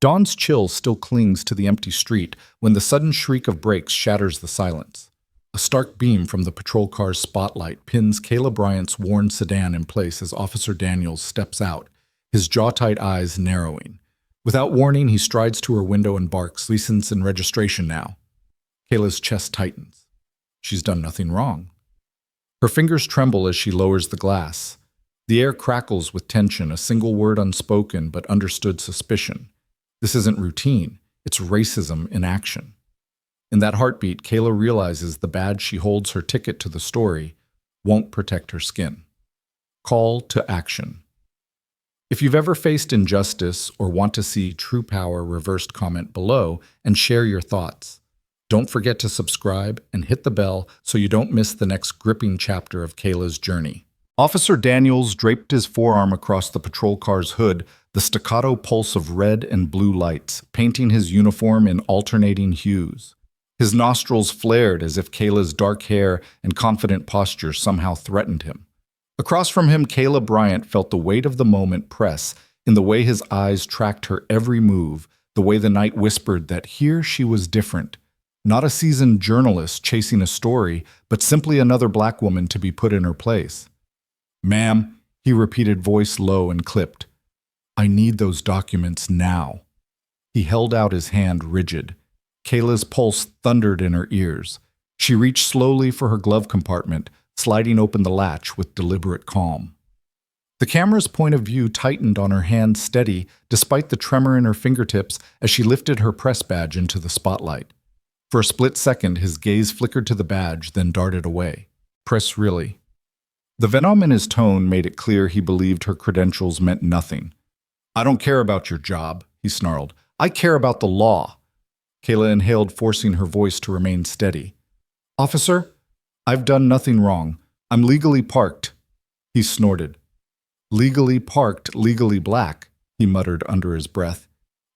Dawn's chill still clings to the empty street when the sudden shriek of brakes shatters the silence. A stark beam from the patrol car's spotlight pins Kayla Bryant's worn sedan in place as Officer Daniels steps out, his jaw-tight eyes narrowing. Without warning, he strides to her window and barks, "License and registration now." Kayla's chest tightens. She's done nothing wrong. Her fingers tremble as she lowers the glass. The air crackles with tension, a single word unspoken but understood suspicion. This isn't routine, it's racism in action. In that heartbeat, Kayla realizes the badge she holds her ticket to the story won't protect her skin. Call to action. If you've ever faced injustice or want to see true power reversed, comment below and share your thoughts. Don't forget to subscribe and hit the bell so you don't miss the next gripping chapter of Kayla's journey. Officer Daniels draped his forearm across the patrol car's hood, the staccato pulse of red and blue lights, painting his uniform in alternating hues. His nostrils flared as if Kayla's dark hair and confident posture somehow threatened him. Across from him, Kayla Bryant felt the weight of the moment press in the way his eyes tracked her every move, the way the night whispered that here she was different. Not a seasoned journalist chasing a story, but simply another black woman to be put in her place. "Ma'am," he repeated, voice low and clipped. "I need those documents now." He held out his hand, rigid. Kayla's pulse thundered in her ears. She reached slowly for her glove compartment, sliding open the latch with deliberate calm. The camera's point of view tightened on her hand, steady despite the tremor in her fingertips as she lifted her press badge into the spotlight. For a split second, his gaze flickered to the badge, then darted away. "Press really?" The venom in his tone made it clear he believed her credentials meant nothing. "I don't care about your job," he snarled. "I care about the law." Kayla inhaled, forcing her voice to remain steady. "Officer, I've done nothing wrong. I'm legally parked." He snorted. "Legally parked, legally black," he muttered under his breath.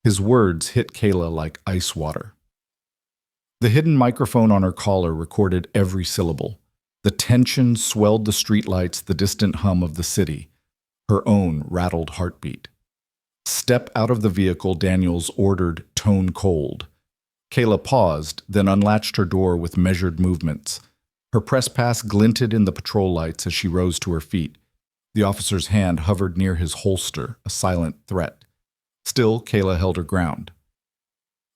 His words hit Kayla like ice water. The hidden microphone on her collar recorded every syllable. The tension swelled the streetlights, the distant hum of the city, her own rattled heartbeat. "Step out of the vehicle," Daniels ordered, tone cold. Kayla paused, then unlatched her door with measured movements. Her press pass glinted in the patrol lights as she rose to her feet. The officer's hand hovered near his holster, a silent threat. Still, Kayla held her ground.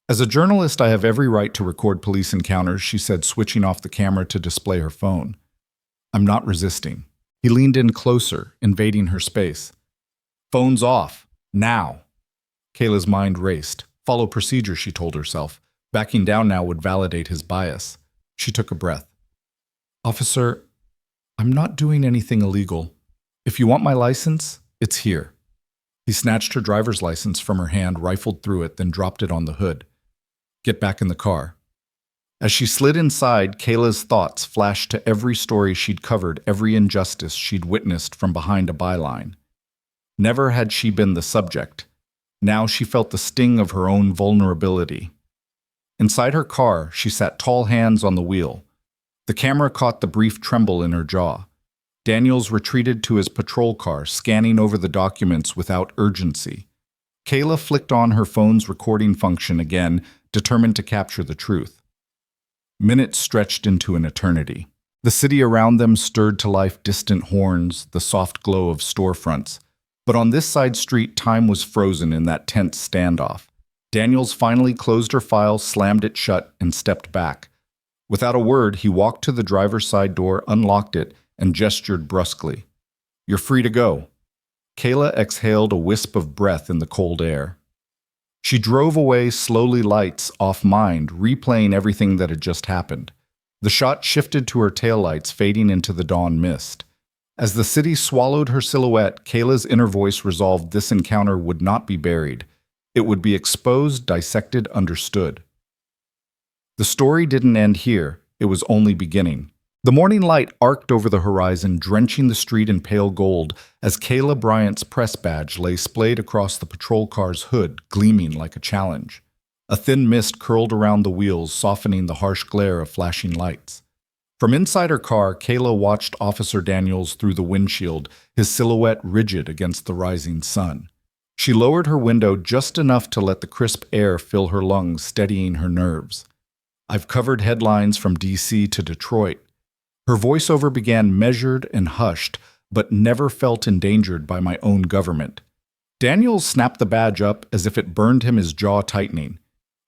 "As a journalist, I have every right to record police encounters," she said, switching off the camera to display her phone. "I'm not resisting." He leaned in closer, invading her space. "Phone's off. Now." Kayla's mind raced. Follow procedure, she told herself. Backing down now would validate his bias. She took a breath. "Officer, I'm not doing anything illegal. If you want my license, it's here." He snatched her driver's license from her hand, rifled through it, then dropped it on the hood. "Get back in the car." As she slid inside, Kayla's thoughts flashed to every story she'd covered, every injustice she'd witnessed from behind a byline. Never had she been the subject. Now she felt the sting of her own vulnerability. Inside her car, she sat tall, hands on the wheel. The camera caught the brief tremble in her jaw. Daniels retreated to his patrol car, scanning over the documents without urgency. Kayla flicked on her phone's recording function again, determined to capture the truth. Minutes stretched into an eternity. The city around them stirred to life, distant horns, the soft glow of storefronts. But on this side street, time was frozen in that tense standoff. Daniels finally closed her file, slammed it shut, and stepped back. Without a word, he walked to the driver's side door, unlocked it, and gestured brusquely. "You're free to go." Kayla exhaled a wisp of breath in the cold air. She drove away, slowly, lights off mind, replaying everything that had just happened. The shot shifted to her taillights, fading into the dawn mist. As the city swallowed her silhouette, Kayla's inner voice resolved this encounter would not be buried. It would be exposed, dissected, understood. The story didn't end here. It was only beginning. The morning light arced over the horizon, drenching the street in pale gold as Kayla Bryant's press badge lay splayed across the patrol car's hood, gleaming like a challenge. A thin mist curled around the wheels, softening the harsh glare of flashing lights. From inside her car, Kayla watched Officer Daniels through the windshield, his silhouette rigid against the rising sun. She lowered her window just enough to let the crisp air fill her lungs, steadying her nerves. I've covered headlines from D.C. to Detroit. Her voiceover began measured and hushed, but never felt endangered by my own government. Daniels snapped the badge up as if it burned him, his jaw tightening.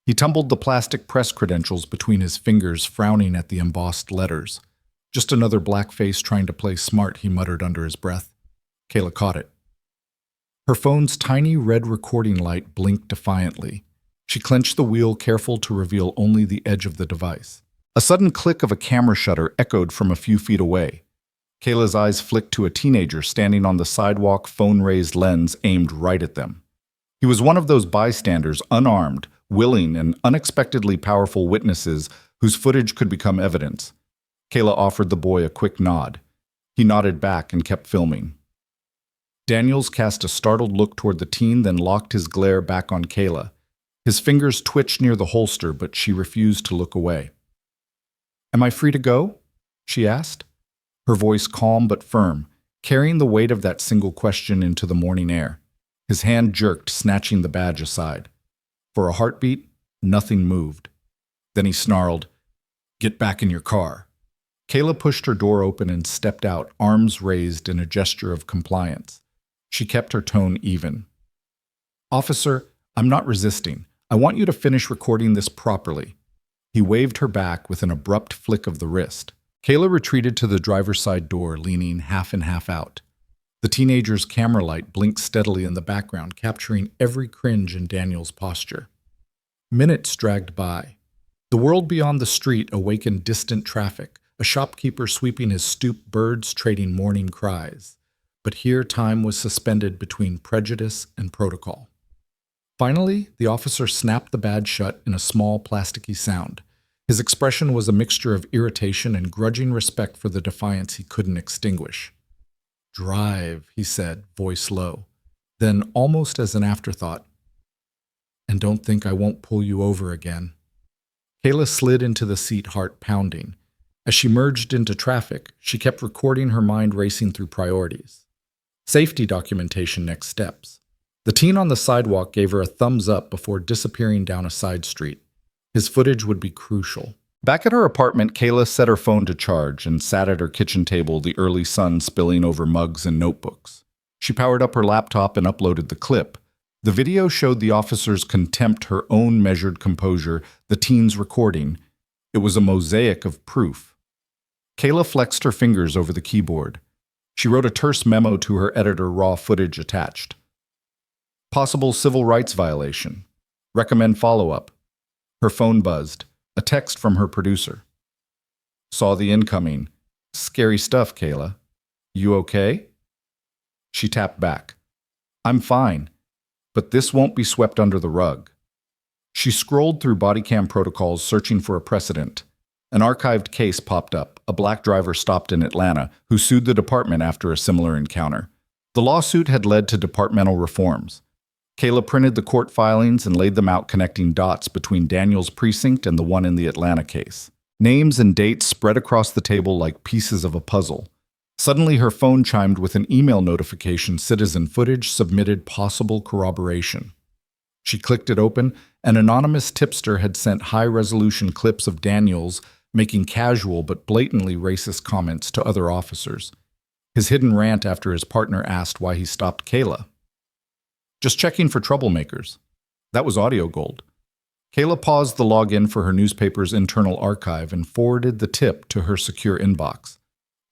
He tumbled the plastic press credentials between his fingers, frowning at the embossed letters. Just another black face trying to play smart, he muttered under his breath. Kayla caught it. Her phone's tiny red recording light blinked defiantly. She clenched the wheel, careful to reveal only the edge of the device. A sudden click of a camera shutter echoed from a few feet away. Kayla's eyes flicked to a teenager standing on the sidewalk, phone-raised lens aimed right at them. He was one of those bystanders, unarmed, willing, and unexpectedly powerful witnesses whose footage could become evidence. Kayla offered the boy a quick nod. He nodded back and kept filming. Daniels cast a startled look toward the teen, then locked his glare back on Kayla. His fingers twitched near the holster, but she refused to look away. "Am I free to go?" she asked, her voice calm but firm, carrying the weight of that single question into the morning air. His hand jerked, snatching the badge aside. For a heartbeat, nothing moved. Then he snarled, "Get back in your car." Kayla pushed her door open and stepped out, arms raised in a gesture of compliance. She kept her tone even. "Officer, I'm not resisting. I want you to finish recording this properly." He waved her back with an abrupt flick of the wrist. Kayla retreated to the driver's side door, leaning half in, half out. The teenager's camera light blinked steadily in the background, capturing every cringe in Daniel's posture. Minutes dragged by. The world beyond the street awakened distant traffic, a shopkeeper sweeping his stoop, birds trading morning cries. But here time was suspended between prejudice and protocol. Finally, the officer snapped the badge shut in a small, plasticky sound. His expression was a mixture of irritation and grudging respect for the defiance he couldn't extinguish. "Drive," he said, voice low. Then, almost as an afterthought, "And don't think I won't pull you over again." Kayla slid into the seat, heart pounding. As she merged into traffic, she kept recording, her mind racing through priorities. Safety documentation, next steps. The teen on the sidewalk gave her a thumbs up before disappearing down a side street. His footage would be crucial. Back at her apartment, Kayla set her phone to charge and sat at her kitchen table, the early sun spilling over mugs and notebooks. She powered up her laptop and uploaded the clip. The video showed the officer's contempt, her own measured composure, the teen's recording. It was a mosaic of proof. Kayla flexed her fingers over the keyboard. She wrote a terse memo to her editor, raw footage attached. "Possible civil rights violation. Recommend follow-up." Her phone buzzed. A text from her producer. "Saw the incoming. Scary stuff, Kayla. You okay?" She tapped back. "I'm fine, but this won't be swept under the rug." She scrolled through body cam protocols, searching for a precedent. An archived case popped up. A black driver stopped in Atlanta who sued the department after a similar encounter. The lawsuit had led to departmental reforms. Kayla printed the court filings and laid them out, connecting dots between Daniel's precinct and the one in the Atlanta case. Names and dates spread across the table like pieces of a puzzle. Suddenly, her phone chimed with an email notification: citizen footage submitted, possible corroboration. She clicked it open. An anonymous tipster had sent high-resolution clips of Daniels making casual but blatantly racist comments to other officers. His hidden rant after his partner asked why he stopped Kayla. "Just checking for troublemakers." That was audio gold. Kayla paused the login for her newspaper's internal archive and forwarded the tip to her secure inbox.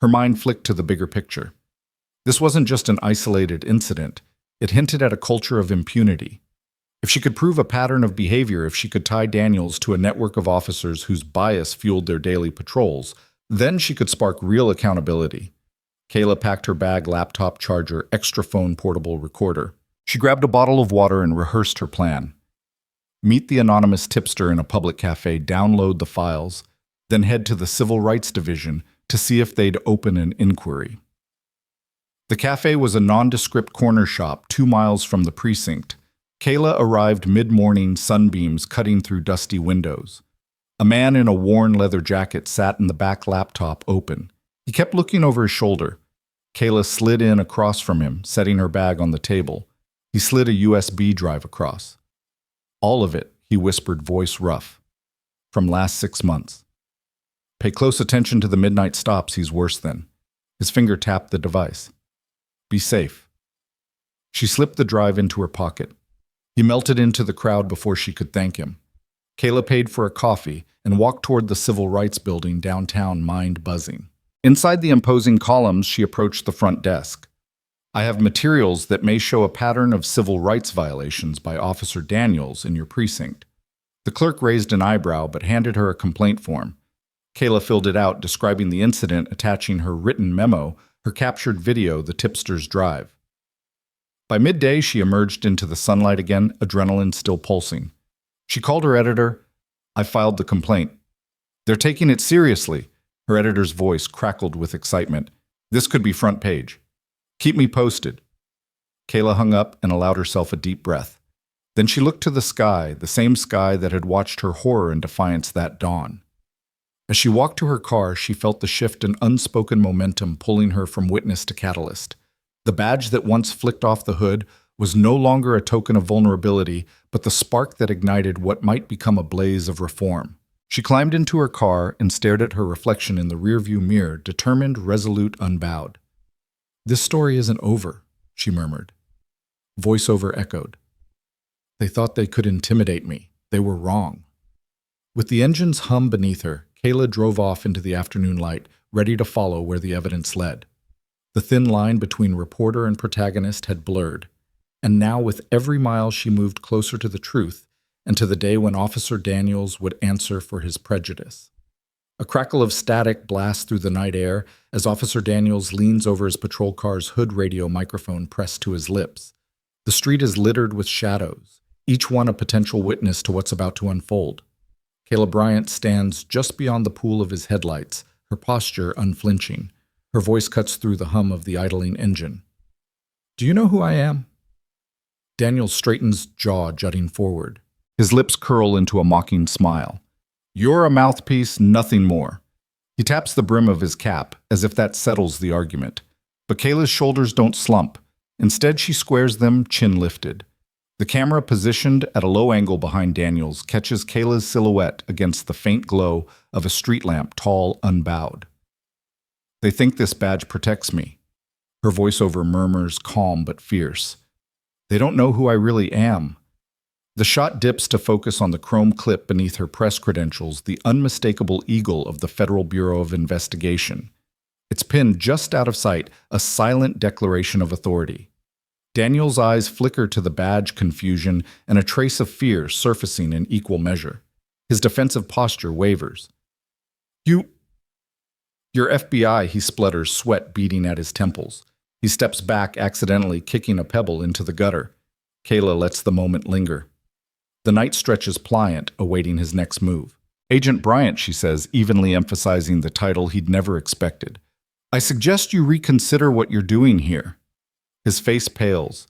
Her mind flicked to the bigger picture. This wasn't just an isolated incident. It hinted at a culture of impunity. If she could prove a pattern of behavior, if she could tie Daniels to a network of officers whose bias fueled their daily patrols, then she could spark real accountability. Kayla packed her bag, laptop, charger, extra phone, portable recorder. She grabbed a bottle of water and rehearsed her plan. Meet the anonymous tipster in a public cafe, download the files, then head to the Civil Rights Division to see if they'd open an inquiry. The cafe was a nondescript corner shop 2 miles from the precinct. Kayla arrived mid-morning, sunbeams cutting through dusty windows. A man in a worn leather jacket sat in the back, laptop open. He kept looking over his shoulder. Kayla slid in across from him, setting her bag on the table. He slid a USB drive across. All of it, he whispered, voice rough. From last 6 months. Pay close attention to the midnight stops, he's worse than. His finger tapped the device. Be safe. She slipped the drive into her pocket. He melted into the crowd before she could thank him. Kayla paid for a coffee and walked toward the Civil Rights Building downtown, mind buzzing. Inside the imposing columns, she approached the front desk. I have materials that may show a pattern of civil rights violations by Officer Daniels in your precinct. The clerk raised an eyebrow but handed her a complaint form. Kayla filled it out, describing the incident, attaching her written memo, her captured video, the tipster's drive. By midday, she emerged into the sunlight again, adrenaline still pulsing. She called her editor. I filed the complaint. They're taking it seriously. Her editor's voice crackled with excitement. This could be front page. Keep me posted. Kayla hung up and allowed herself a deep breath. Then she looked to the sky, the same sky that had watched her horror and defiance that dawn. As she walked to her car, she felt the shift in unspoken momentum pulling her from witness to catalyst. The badge that once flicked off the hood was no longer a token of vulnerability, but the spark that ignited what might become a blaze of reform. She climbed into her car and stared at her reflection in the rearview mirror, determined, resolute, unbowed. This story isn't over, she murmured. Voiceover echoed. They thought they could intimidate me. They were wrong. With the engine's hum beneath her, Kayla drove off into the afternoon light, ready to follow where the evidence led. The thin line between reporter and protagonist had blurred, and now with every mile she moved closer to the truth and to the day when Officer Daniels would answer for his prejudice. A crackle of static blasts through the night air as Officer Daniels leans over his patrol car's hood radio microphone pressed to his lips. The street is littered with shadows, each one a potential witness to what's about to unfold. Kayla Bryant stands just beyond the pool of his headlights, her posture unflinching. Her voice cuts through the hum of the idling engine. Do you know who I am? Daniels straightens, jaw jutting forward. His lips curl into a mocking smile. You're a mouthpiece, nothing more. He taps the brim of his cap, as if that settles the argument. But Kayla's shoulders don't slump. Instead, she squares them, chin lifted. The camera, positioned at a low angle behind Daniels, catches Kayla's silhouette against the faint glow of a street lamp, tall, unbowed. They think this badge protects me. Her voiceover murmurs, calm but fierce. They don't know who I really am. The shot dips to focus on the chrome clip beneath her press credentials, the unmistakable eagle of the Federal Bureau of Investigation. It's pinned just out of sight, a silent declaration of authority. Daniel's eyes flicker to the badge confusion and a trace of fear surfacing in equal measure. His defensive posture wavers. You're FBI, he splutters, sweat beading at his temples. He steps back, accidentally kicking a pebble into the gutter. Kayla lets the moment linger. The night stretches pliant, awaiting his next move. Agent Bryant, she says, evenly emphasizing the title he'd never expected. I suggest you reconsider what you're doing here. His face pales.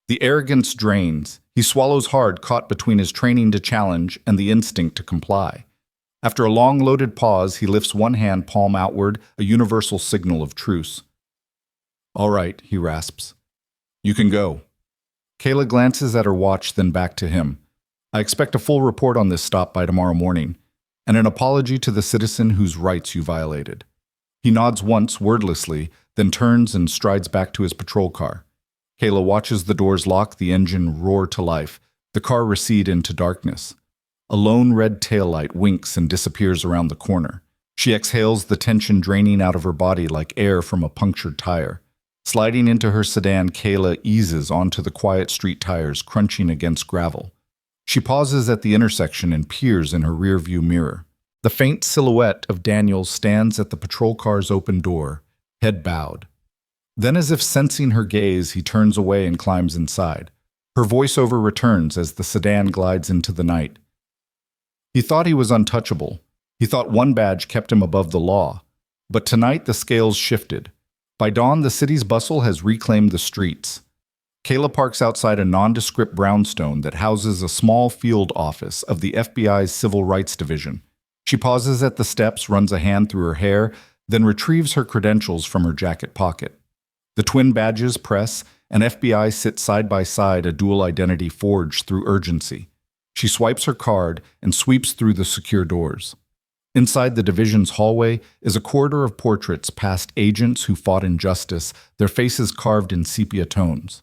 The arrogance drains. He swallows hard, caught between his training to challenge and the instinct to comply. After a long, loaded pause, he lifts one hand palm outward, a universal signal of truce. All right, he rasps. You can go. Kayla glances at her watch, then back to him. I expect a full report on this stop by tomorrow morning, and an apology to the citizen whose rights you violated. He nods once, wordlessly, then turns and strides back to his patrol car. Kayla watches the doors lock, the engine roar to life, the car recede into darkness. A lone red taillight winks and disappears around the corner. She exhales, the tension draining out of her body like air from a punctured tire. Sliding into her sedan, Kayla eases onto the quiet street tires, crunching against gravel. She pauses at the intersection and peers in her rearview mirror. The faint silhouette of Daniels stands at the patrol car's open door, head bowed. Then, as if sensing her gaze, he turns away and climbs inside. Her voiceover returns as the sedan glides into the night. He thought he was untouchable. He thought one badge kept him above the law. But tonight the scales shifted. By dawn, the city's bustle has reclaimed the streets. Kayla parks outside a nondescript brownstone that houses a small field office of the FBI's Civil Rights Division. She pauses at the steps, runs a hand through her hair, then retrieves her credentials from her jacket pocket. The twin badges press, and FBI sit side by side, a dual identity forged through urgency. She swipes her card and sweeps through the secure doors. Inside the division's hallway is a corridor of portraits past agents who fought injustice, their faces carved in sepia tones.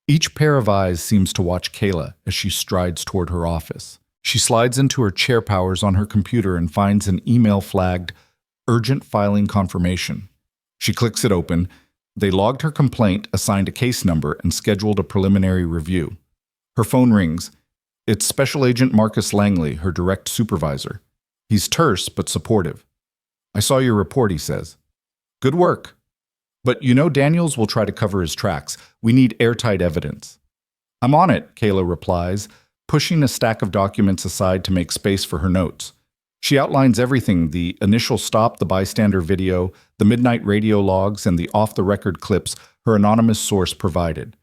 Each pair of eyes seems to watch Kayla as she strides toward her office. She slides into her chair powers on her computer and finds an email flagged Urgent Filing Confirmation. She clicks it open. They logged her complaint, assigned a case number, and scheduled a preliminary review. Her phone rings. It's Special Agent Marcus Langley, her direct supervisor. He's terse but supportive. "I saw your report," he says. "Good work. But you know Daniels will try to cover his tracks. We need airtight evidence." "I'm on it," Kayla replies, pushing a stack of documents aside to make space for her notes. She outlines everything: the initial stop, the bystander video, the midnight radio logs, and the off-the-record clips her anonymous source provided.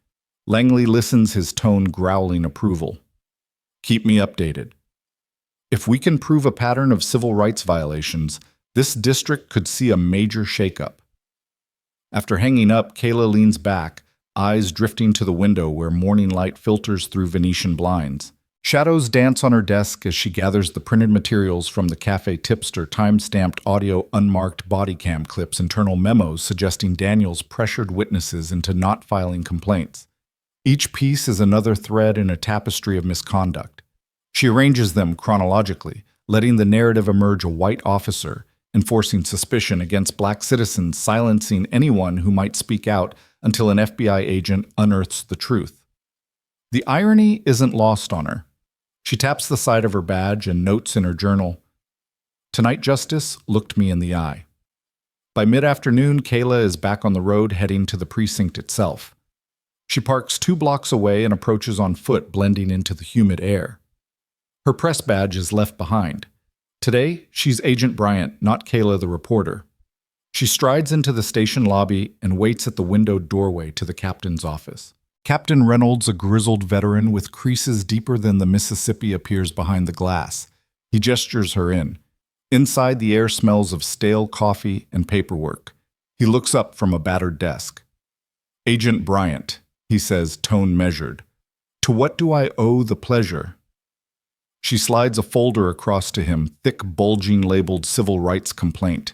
Langley listens, his tone growling approval. "Keep me updated. If we can prove a pattern of civil rights violations, this district could see a major shakeup." After hanging up, Kayla leans back, eyes drifting to the window where morning light filters through Venetian blinds. Shadows dance on her desk as she gathers the printed materials from the cafe tipster, time-stamped audio, unmarked body cam clips, internal memos suggesting Daniels pressured witnesses into not filing complaints. Each piece is another thread in a tapestry of misconduct. She arranges them chronologically, letting the narrative emerge: a white officer enforcing suspicion against black citizens, silencing anyone who might speak out until an FBI agent unearths the truth. The irony isn't lost on her. She taps the side of her badge and notes in her journal, "Tonight justice looked me in the eye." By mid-afternoon, Kayla is back on the road heading to the precinct itself. She parks 2 blocks away and approaches on foot, blending into the humid air. Her press badge is left behind. Today, she's Agent Bryant, not Kayla the reporter. She strides into the station lobby and waits at the windowed doorway to the captain's office. Captain Reynolds, a grizzled veteran with creases deeper than the Mississippi, appears behind the glass. He gestures her in. Inside, the air smells of stale coffee and paperwork. He looks up from a battered desk. "Agent Bryant," he says, tone measured. "To what do I owe the pleasure?" She slides a folder across to him, thick, bulging, labeled Civil Rights Complaint.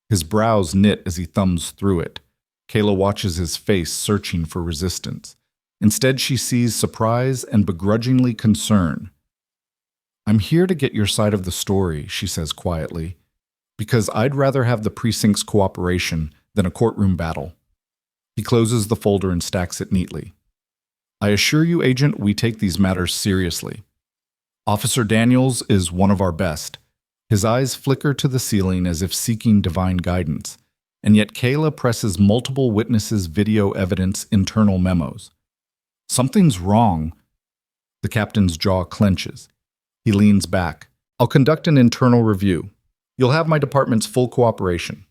His brows knit as he thumbs through it. Kayla watches his face, searching for resistance. Instead, she sees surprise and begrudgingly concern. "I'm here to get your side of the story," she says quietly, "because I'd rather have the precinct's cooperation than a courtroom battle." He closes the folder and stacks it neatly. "I assure you, Agent, we take these matters seriously. Officer Daniels is one of our best." His eyes flicker to the ceiling as if seeking divine guidance, and yet Kayla presses multiple witnesses' video evidence, internal memos. "Something's wrong." The captain's jaw clenches. He leans back. "I'll conduct an internal review. You'll have my department's full cooperation."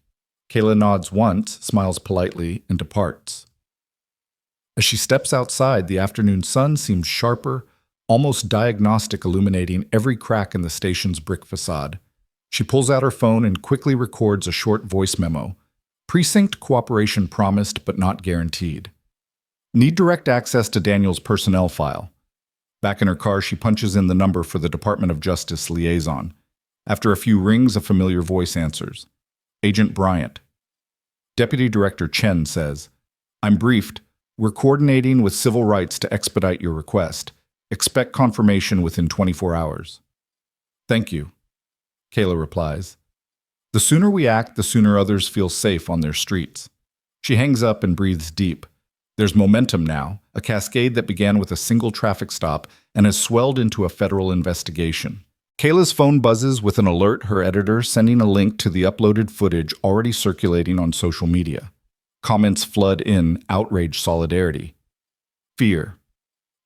Kayla nods once, smiles politely, and departs. As she steps outside, the afternoon sun seems sharper, almost diagnostic, illuminating every crack in the station's brick facade. She pulls out her phone and quickly records a short voice memo. "Precinct cooperation promised but not guaranteed. Need direct access to Daniel's personnel file." Back in her car, she punches in the number for the Department of Justice liaison. After a few rings, a familiar voice answers. "Agent Bryant." Deputy Director Chen says, "I'm briefed. We're coordinating with Civil Rights to expedite your request. Expect confirmation within 24 hours. "Thank you," Kayla replies. "The sooner we act, the sooner others feel safe on their streets." She hangs up and breathes deep. There's momentum now, a cascade that began with a single traffic stop and has swelled into a federal investigation. Kayla's phone buzzes with an alert, her editor sending a link to the uploaded footage already circulating on social media. Comments flood in, outrage, solidarity. Fear.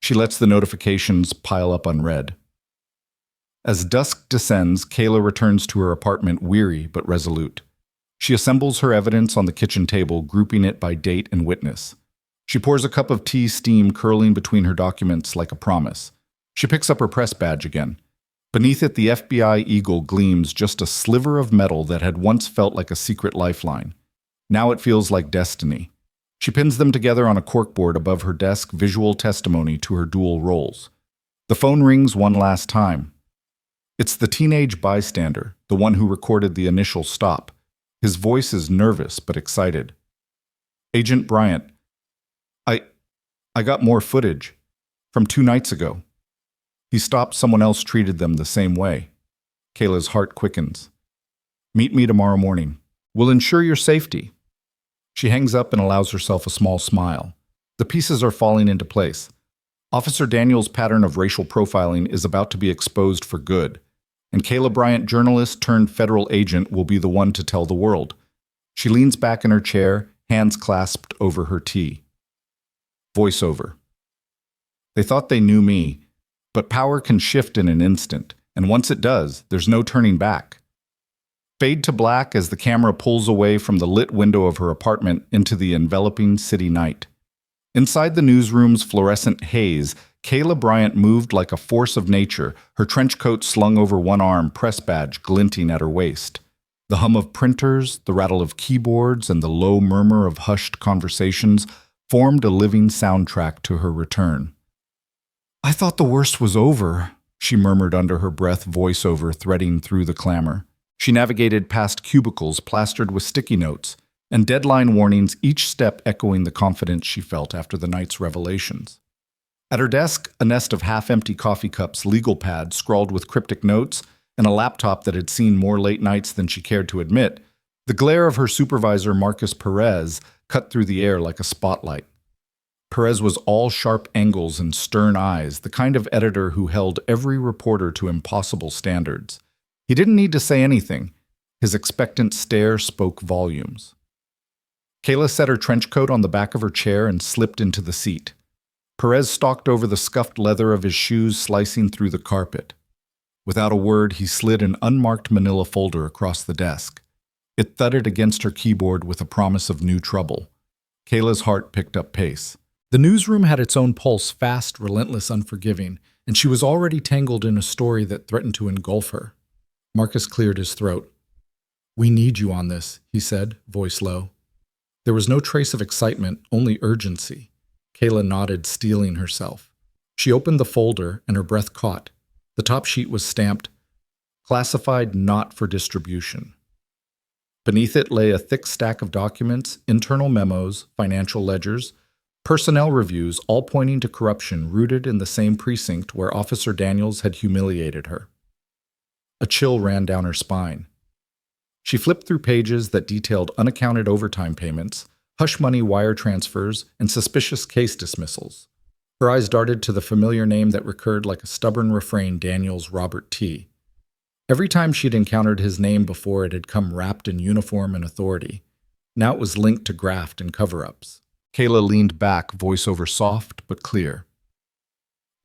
She lets the notifications pile up unread. As dusk descends, Kayla returns to her apartment, weary but resolute. She assembles her evidence on the kitchen table, grouping it by date and witness. She pours a cup of tea, steam curling between her documents like a promise. She picks up her press badge again. Beneath it, the FBI eagle gleams, just a sliver of metal that had once felt like a secret lifeline. Now it feels like destiny. She pins them together on a corkboard above her desk, visual testimony to her dual roles. The phone rings one last time. It's the teenage bystander, the one who recorded the initial stop. His voice is nervous but excited. Agent Bryant, I got more footage from 2 nights ago. He stopped someone else treated them the same way. Kayla's heart quickens. Meet me tomorrow morning. We'll ensure your safety. She hangs up and allows herself a small smile. The pieces are falling into place. Officer Daniels' pattern of racial profiling is about to be exposed for good, and Kayla Bryant, journalist turned federal agent, will be the one to tell the world. She leans back in her chair, hands clasped over her tea. Voiceover. They thought they knew me, but power can shift in an instant, and once it does, there's no turning back. Fade to black as the camera pulls away from the lit window of her apartment into the enveloping city night. Inside the newsroom's fluorescent haze, Kayla Bryant moved like a force of nature, her trench coat slung over one arm, press badge glinting at her waist. The hum of printers, the rattle of keyboards, and the low murmur of hushed conversations formed a living soundtrack to her return. I thought the worst was over, she murmured under her breath, voiceover threading through the clamor. She navigated past cubicles plastered with sticky notes and deadline warnings, each step echoing the confidence she felt after the night's revelations. At her desk, a nest of half-empty coffee cups, legal pads scrawled with cryptic notes, and a laptop that had seen more late nights than she cared to admit, the glare of her supervisor, Marcus Perez, cut through the air like a spotlight. Perez was all sharp angles and stern eyes, the kind of editor who held every reporter to impossible standards. He didn't need to say anything. His expectant stare spoke volumes. Kayla set her trench coat on the back of her chair and slipped into the seat. Perez stalked over the scuffed leather of his shoes, slicing through the carpet. Without a word, he slid an unmarked manila folder across the desk. It thudded against her keyboard with a promise of new trouble. Kayla's heart picked up pace. The newsroom had its own pulse, fast, relentless, unforgiving, and she was already tangled in a story that threatened to engulf her. Marcus cleared his throat. We need you on this, he said, voice low. There was no trace of excitement, only urgency. Kayla nodded, steeling herself. She opened the folder, and her breath caught. The top sheet was stamped, classified not for distribution. Beneath it lay a thick stack of documents, internal memos, financial ledgers, personnel reviews, all pointing to corruption rooted in the same precinct where Officer Daniels had humiliated her. A chill ran down her spine. She flipped through pages that detailed unaccounted overtime payments, hush-money wire transfers, and suspicious case dismissals. Her eyes darted to the familiar name that recurred like a stubborn refrain, Daniels Robert T. Every time she'd encountered his name before, it had come wrapped in uniform and authority. Now it was linked to graft and cover-ups. Kayla leaned back, voiceover soft but clear.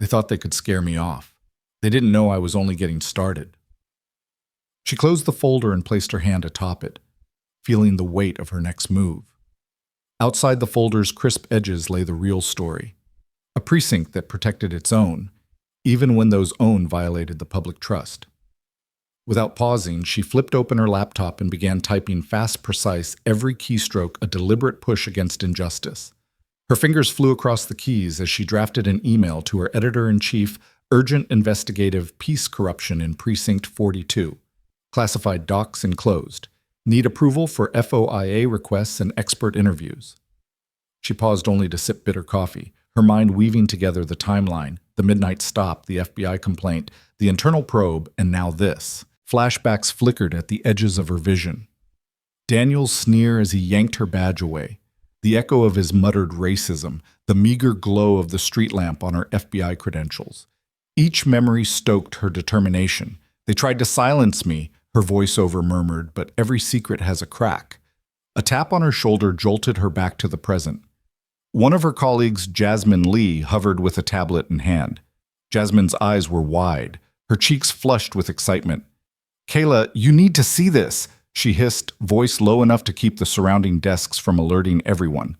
They thought they could scare me off. They didn't know I was only getting started. She closed the folder and placed her hand atop it, feeling the weight of her next move. Outside the folder's crisp edges lay the real story. A precinct that protected its own, even when those own violated the public trust. Without pausing, she flipped open her laptop and began typing fast, precise, every keystroke a deliberate push against injustice. Her fingers flew across the keys as she drafted an email to her editor-in-chief, Urgent Investigative Peace Corruption in Precinct 42. Classified docs enclosed. Need approval for FOIA requests and expert interviews. She paused only to sip bitter coffee, her mind weaving together the timeline, the midnight stop, the FBI complaint, the internal probe, and now this. Flashbacks flickered at the edges of her vision. Daniel's sneer as he yanked her badge away, the echo of his muttered racism, the meager glow of the street lamp on her FBI credentials. Each memory stoked her determination. They tried to silence me, her voiceover murmured, but every secret has a crack. A tap on her shoulder jolted her back to the present. One of her colleagues, Jasmine Lee, hovered with a tablet in hand. Jasmine's eyes were wide, her cheeks flushed with excitement. Kayla, you need to see this, she hissed, voice low enough to keep the surrounding desks from alerting everyone.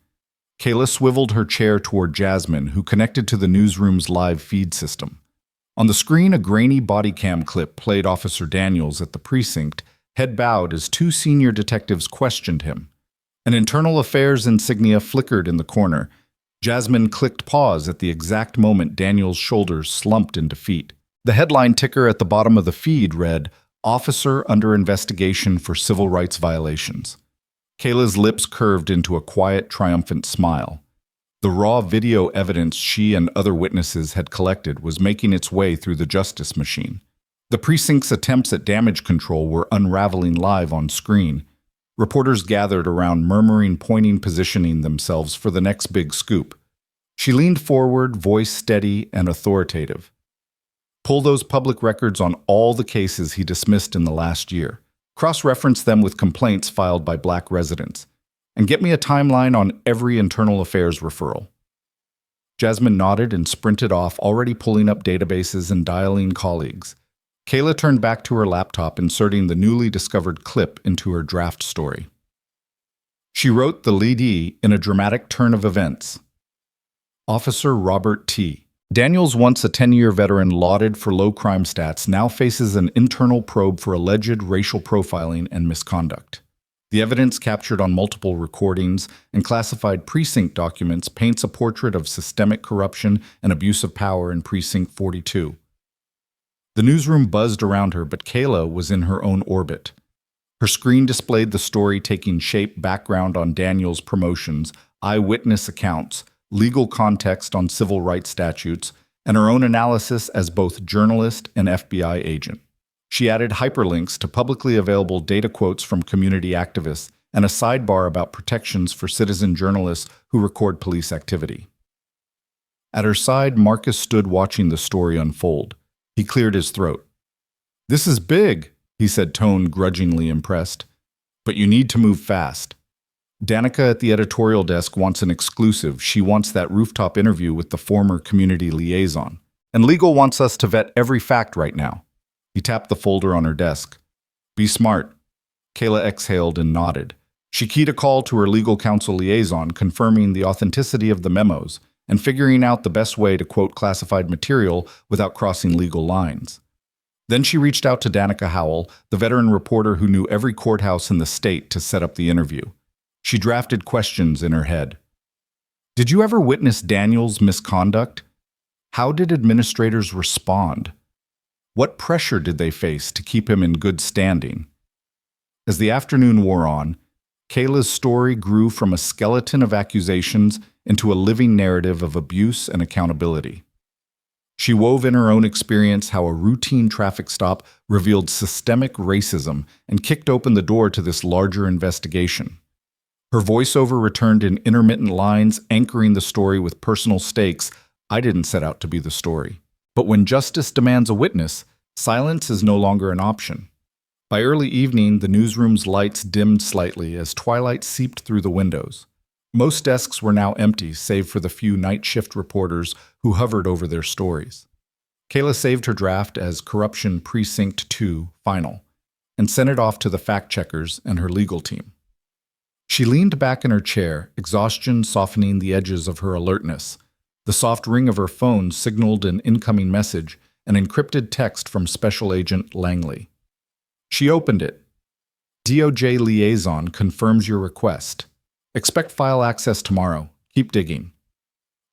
Kayla swiveled her chair toward Jasmine, who connected to the newsroom's live feed system. On the screen, a grainy body cam clip played Officer Daniels at the precinct, head bowed as 2 senior detectives questioned him. An internal affairs insignia flickered in the corner. Jasmine clicked pause at the exact moment Daniel's shoulders slumped in defeat. The headline ticker at the bottom of the feed read, "Officer under investigation for civil rights violations." Kayla's lips curved into a quiet, triumphant smile. The raw video evidence she and other witnesses had collected was making its way through the justice machine. The precinct's attempts at damage control were unraveling live on screen. Reporters gathered around, murmuring, pointing, positioning themselves for the next big scoop. She leaned forward, voice steady and authoritative. "Pull those public records on all the cases he dismissed in the last year. Cross-reference them with complaints filed by Black residents. And get me a timeline on every internal affairs referral." Jasmine nodded and sprinted off, already pulling up databases and dialing colleagues. Kayla turned back to her laptop, inserting the newly discovered clip into her draft story. She wrote the leadee in a dramatic turn of events. Officer Robert T. Daniels, once a 10-year veteran lauded for low crime stats, now faces an internal probe for alleged racial profiling and misconduct. The evidence captured on multiple recordings and classified precinct documents paints a portrait of systemic corruption and abuse of power in Precinct 42. The newsroom buzzed around her, but Kayla was in her own orbit. Her screen displayed the story taking shape, background on Daniel's promotions, eyewitness accounts, legal context on civil rights statutes, and her own analysis as both journalist and FBI agent. She added hyperlinks to publicly available data quotes from community activists and a sidebar about protections for citizen journalists who record police activity. At her side, Marcus stood watching the story unfold. He cleared his throat. "This is big," he said, tone grudgingly impressed. "But you need to move fast. Danica at the editorial desk wants an exclusive. She wants that rooftop interview with the former community liaison. And legal wants us to vet every fact right now." He tapped the folder on her desk. "Be smart." Kayla exhaled and nodded. She keyed a call to her legal counsel liaison, confirming the authenticity of the memos and figuring out the best way to quote classified material without crossing legal lines. Then she reached out to Danica Howell, the veteran reporter who knew every courthouse in the state, to set up the interview. She drafted questions in her head. Did you ever witness Daniel's misconduct? How did administrators respond? What pressure did they face to keep him in good standing? As the afternoon wore on, Kayla's story grew from a skeleton of accusations into a living narrative of abuse and accountability. She wove in her own experience how a routine traffic stop revealed systemic racism and kicked open the door to this larger investigation. Her voiceover returned in intermittent lines, anchoring the story with personal stakes. I didn't set out to be the story. But when justice demands a witness, silence is no longer an option. By early evening, the newsroom's lights dimmed slightly as twilight seeped through the windows. Most desks were now empty, save for the few night shift reporters who hovered over their stories. Kayla saved her draft as Corruption Precinct 2 Final and sent it off to the fact-checkers and her legal team. She leaned back in her chair, exhaustion softening the edges of her alertness. The soft ring of her phone signaled an incoming message, an encrypted text from Special Agent Langley. She opened it. DOJ Liaison confirms your request. Expect file access tomorrow. Keep digging.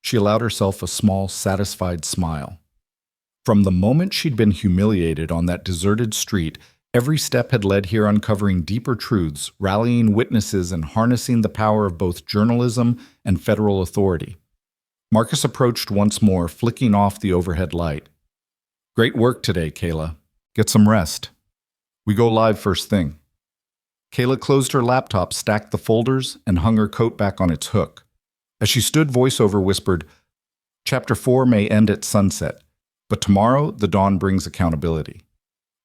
She allowed herself a small, satisfied smile. From the moment she'd been humiliated on that deserted street, every step had led here, uncovering deeper truths, rallying witnesses, and harnessing the power of both journalism and federal authority. Marcus approached once more, flicking off the overhead light. Great work today, Kayla. Get some rest. We go live first thing. Kayla closed her laptop, stacked the folders, and hung her coat back on its hook. As she stood, voiceover whispered, Chapter 4 may end at sunset, but tomorrow the dawn brings accountability.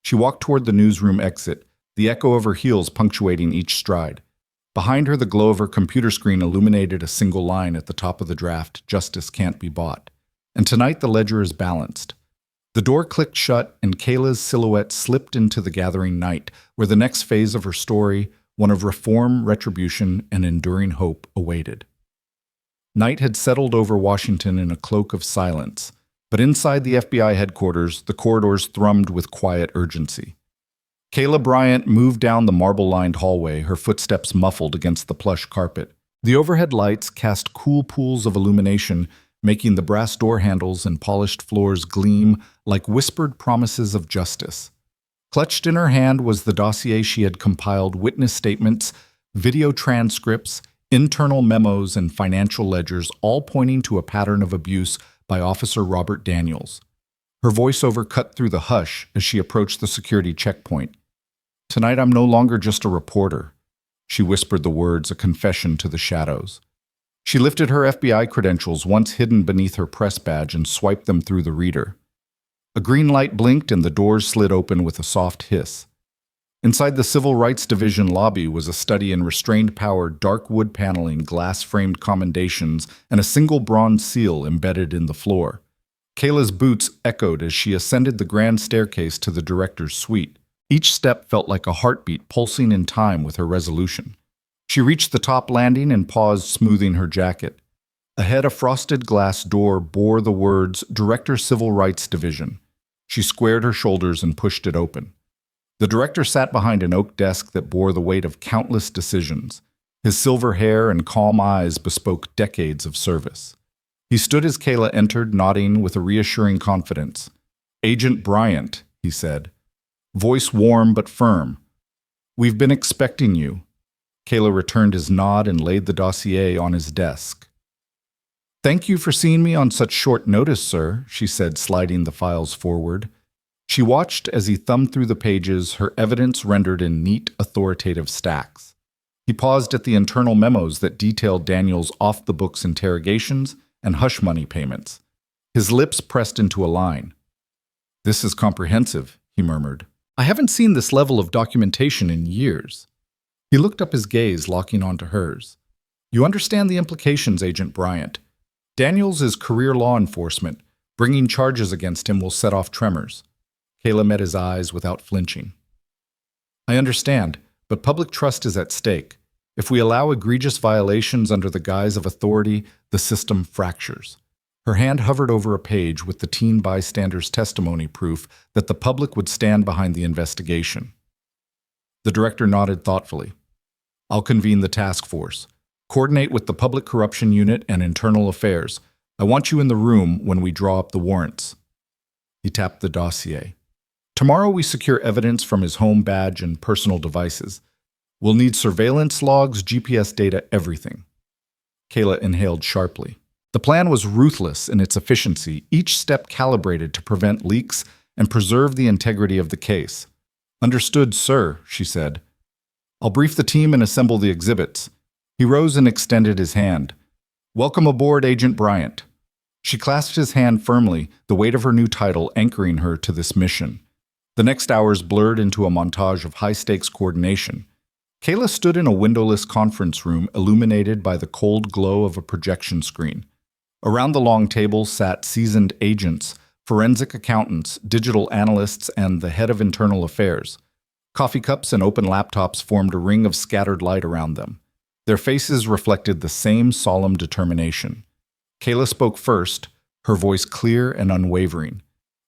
She walked toward the newsroom exit, the echo of her heels punctuating each stride. Behind her, the glow of her computer screen illuminated a single line at the top of the draft, Justice Can't Be Bought. And tonight the ledger is balanced. The door clicked shut, and Kayla's silhouette slipped into the gathering night, where the next phase of her story, one of reform, retribution, and enduring hope, awaited. Night had settled over Washington in a cloak of silence, but inside the FBI headquarters, the corridors thrummed with quiet urgency. Kayla Bryant moved down the marble-lined hallway, her footsteps muffled against the plush carpet. The overhead lights cast cool pools of illumination, making the brass door handles and polished floors gleam like whispered promises of justice. Clutched in her hand was the dossier she had compiled: witness statements, video transcripts, internal memos, and financial ledgers, all pointing to a pattern of abuse by Officer Robert Daniels. Her voiceover cut through the hush as she approached the security checkpoint. "Tonight I'm no longer just a reporter." She whispered the words, a confession to the shadows. She lifted her FBI credentials, once hidden beneath her press badge, and swiped them through the reader. A green light blinked and the doors slid open with a soft hiss. Inside the Civil Rights Division lobby was a study in restrained power, dark wood paneling, glass-framed commendations, and a single bronze seal embedded in the floor. Kayla's boots echoed as she ascended the grand staircase to the director's suite. Each step felt like a heartbeat pulsing in time with her resolution. She reached the top landing and paused, smoothing her jacket. Ahead, a frosted glass door bore the words, "Director, Civil Rights Division." She squared her shoulders and pushed it open. The director sat behind an oak desk that bore the weight of countless decisions. His silver hair and calm eyes bespoke decades of service. He stood as Kayla entered, nodding with a reassuring confidence. "Agent Bryant," he said, voice warm but firm. "We've been expecting you." Kayla returned his nod and laid the dossier on his desk. "Thank you for seeing me on such short notice, sir," she said, sliding the files forward. She watched as he thumbed through the pages, her evidence rendered in neat, authoritative stacks. He paused at the internal memos that detailed Daniel's off-the-books interrogations and hush money payments. His lips pressed into a line. "This is comprehensive," he murmured. "I haven't seen this level of documentation in years." He looked up, his gaze locking onto hers. "You understand the implications, Agent Bryant. Daniels is career law enforcement. Bringing charges against him will set off tremors." Kayla met his eyes without flinching. "I understand, but public trust is at stake. If we allow egregious violations under the guise of authority, the system fractures." Her hand hovered over a page with the teen bystander's testimony, proof that the public would stand behind the investigation. The director nodded thoughtfully. "I'll convene the task force. Coordinate with the Public Corruption Unit and Internal Affairs. I want you in the room when we draw up the warrants." He tapped the dossier. "Tomorrow we secure evidence from his home badge and personal devices. We'll need surveillance logs, GPS data, everything." Kayla inhaled sharply. The plan was ruthless in its efficiency, each step calibrated to prevent leaks and preserve the integrity of the case. "Understood, sir," she said. "I'll brief the team and assemble the exhibits." He rose and extended his hand. "Welcome aboard, Agent Bryant." She clasped his hand firmly, the weight of her new title anchoring her to this mission. The next hours blurred into a montage of high-stakes coordination. Kayla stood in a windowless conference room illuminated by the cold glow of a projection screen. Around the long table sat seasoned agents, forensic accountants, digital analysts, and the head of internal affairs. Coffee cups and open laptops formed a ring of scattered light around them. Their faces reflected the same solemn determination. Kayla spoke first, her voice clear and unwavering.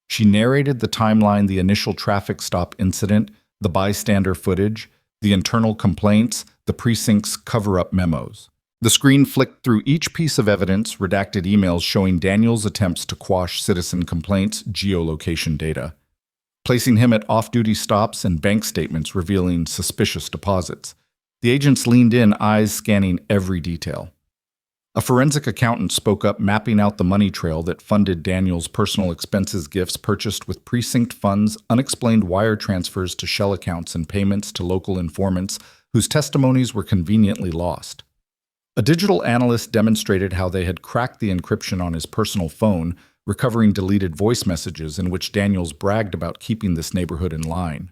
She narrated the timeline: the initial traffic stop incident, the bystander footage, the internal complaints, the precinct's cover-up memos. The screen flicked through each piece of evidence, redacted emails showing Daniel's attempts to quash citizen complaints, geolocation data, placing him at off-duty stops, and bank statements revealing suspicious deposits. The agents leaned in, eyes scanning every detail. A forensic accountant spoke up, mapping out the money trail that funded Daniel's personal expenses, gifts purchased with precinct funds, unexplained wire transfers to shell accounts, and payments to local informants whose testimonies were conveniently lost. A digital analyst demonstrated how they had cracked the encryption on his personal phone, recovering deleted voice messages in which Daniels bragged about keeping this neighborhood in line.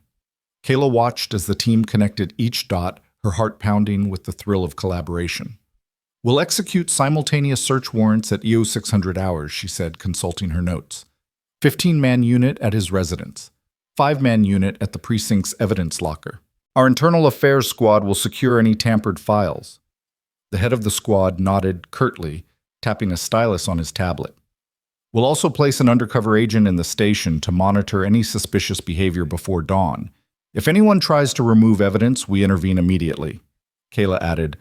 Kayla watched as the team connected each dot, her heart pounding with the thrill of collaboration. "We'll execute simultaneous search warrants at EO 600 hours," she said, consulting her notes. 15-man unit at his residence. 5-man unit at the precinct's evidence locker. Our internal affairs squad will secure any tampered files. The head of the squad nodded curtly, tapping a stylus on his tablet. "We'll also place an undercover agent in the station to monitor any suspicious behavior before dawn. If anyone tries to remove evidence, we intervene immediately. Kayla added,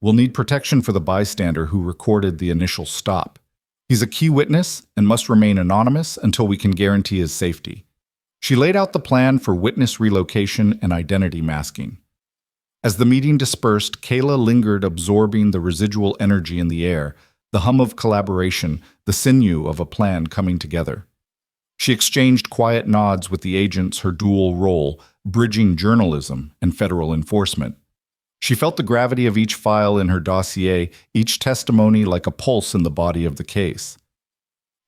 "We'll need protection for the bystander who recorded the initial stop. He's a key witness and must remain anonymous until we can guarantee his safety." She laid out the plan for witness relocation and identity masking. As the meeting dispersed, Kayla lingered, absorbing the residual energy in the air, the hum of collaboration, the sinew of a plan coming together. She exchanged quiet nods with the agents, her dual role, bridging journalism and federal enforcement. She felt the gravity of each file in her dossier, each testimony like a pulse in the body of the case.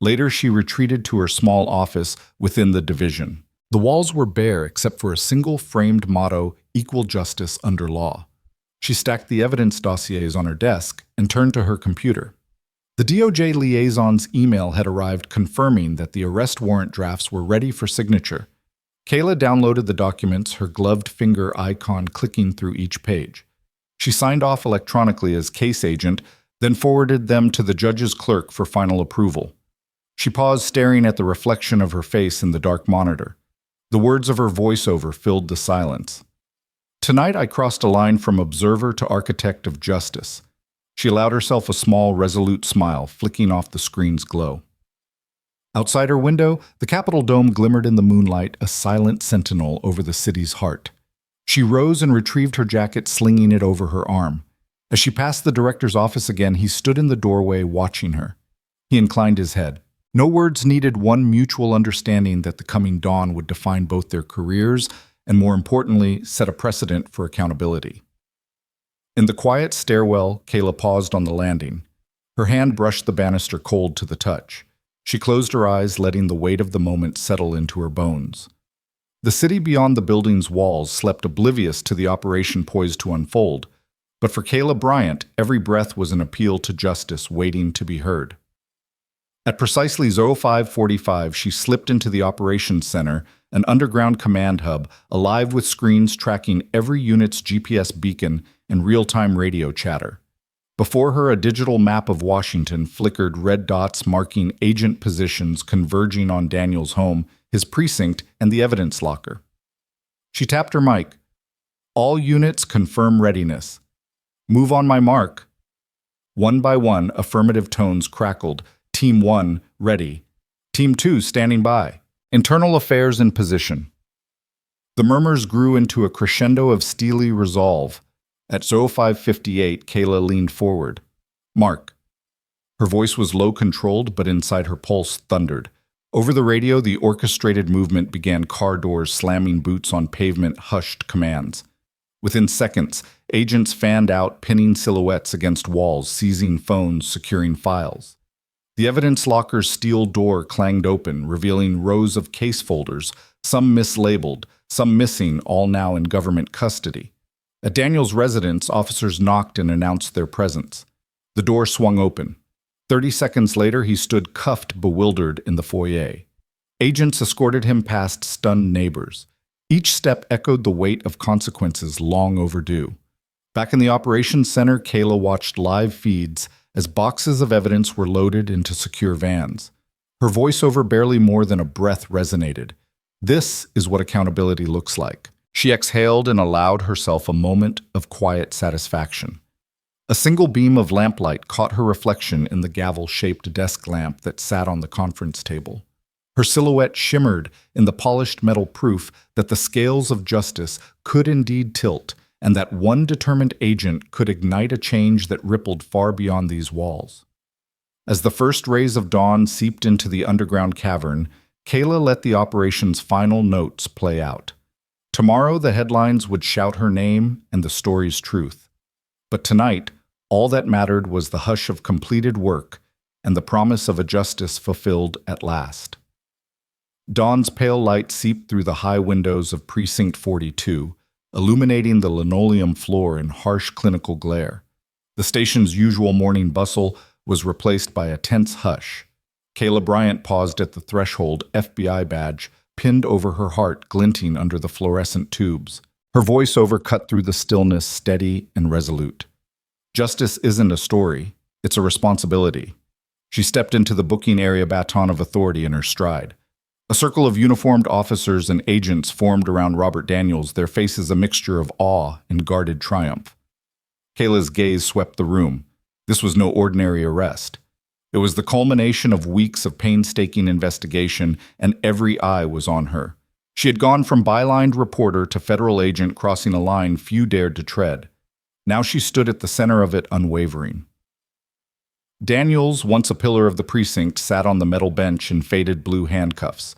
Later, she retreated to her small office within the division. The walls were bare except for a single framed motto, "Equal justice under law." She stacked the evidence dossiers on her desk and turned to her computer. The DOJ liaison's email had arrived confirming that the arrest warrant drafts were ready for signature. Kayla downloaded the documents, her gloved finger icon clicking through each page. She signed off electronically as case agent, then forwarded them to the judge's clerk for final approval. She paused, staring at the reflection of her face in the dark monitor. The words of her voiceover filled the silence. "Tonight I crossed a line from observer to architect of justice." She allowed herself a small, resolute smile, flicking off the screen's glow. Outside her window, the Capitol dome glimmered in the moonlight, a silent sentinel over the city's heart. She rose and retrieved her jacket, slinging it over her arm. As she passed the director's office again, he stood in the doorway, watching her. He inclined his head. No words needed, one mutual understanding that the coming dawn would define both their careers and, more importantly, set a precedent for accountability. In the quiet stairwell, Kayla paused on the landing. Her hand brushed the banister cold to the touch. She closed her eyes, letting the weight of the moment settle into her bones. The city beyond the building's walls slept oblivious to the operation poised to unfold, but for Kayla Bryant, every breath was an appeal to justice waiting to be heard. At precisely 05:45, she slipped into the operations center, an underground command hub, alive with screens tracking every unit's GPS beacon and real-time radio chatter. Before her, a digital map of Washington flickered, red dots marking agent positions converging on Daniel's home, his precinct, and the evidence locker. She tapped her mic. "All units confirm readiness. Move on my mark." One by one, affirmative tones crackled. Team 1, ready. Team 2, standing by. Internal affairs in position. The murmurs grew into a crescendo of steely resolve. At 05:58, Kayla leaned forward. "Mark." Her voice was low-controlled, but inside her pulse thundered. Over the radio, the orchestrated movement began, car doors slamming, boots on pavement, hushed commands. Within seconds, agents fanned out, pinning silhouettes against walls, seizing phones, securing files. The evidence locker's steel door clanged open, revealing rows of case folders, some mislabeled, some missing, all now in government custody. At Daniel's residence, officers knocked and announced their presence. The door swung open. 30 seconds later, he stood cuffed, bewildered, in the foyer. Agents escorted him past stunned neighbors. Each step echoed the weight of consequences long overdue. Back in the operations center, Kayla watched live feeds as boxes of evidence were loaded into secure vans. Her voiceover barely more than a breath resonated. "This is what accountability looks like." She exhaled and allowed herself a moment of quiet satisfaction. A single beam of lamplight caught her reflection in the gavel-shaped desk lamp that sat on the conference table. Her silhouette shimmered in the polished metal, proof that the scales of justice could indeed tilt, and that one determined agent could ignite a change that rippled far beyond these walls. As the first rays of dawn seeped into the underground cavern, Kayla let the operation's final notes play out. Tomorrow, the headlines would shout her name and the story's truth. But tonight, all that mattered was the hush of completed work and the promise of a justice fulfilled at last. Dawn's pale light seeped through the high windows of Precinct 42, illuminating the linoleum floor in harsh clinical glare. The station's usual morning bustle was replaced by a tense hush. Kayla Bryant paused at the threshold, FBI badge pinned over her heart glinting under the fluorescent tubes. Her voiceover cut through the stillness, steady and resolute. "Justice isn't a story, it's a responsibility." She stepped into the booking area, baton of authority in her stride. A circle of uniformed officers and agents formed around Robert Daniels, their faces a mixture of awe and guarded triumph. Kayla's gaze swept the room. This was no ordinary arrest. It was the culmination of weeks of painstaking investigation, and every eye was on her. She had gone from bylined reporter to federal agent, crossing a line few dared to tread. Now she stood at the center of it, unwavering. Daniels, once a pillar of the precinct, sat on the metal bench in faded blue handcuffs.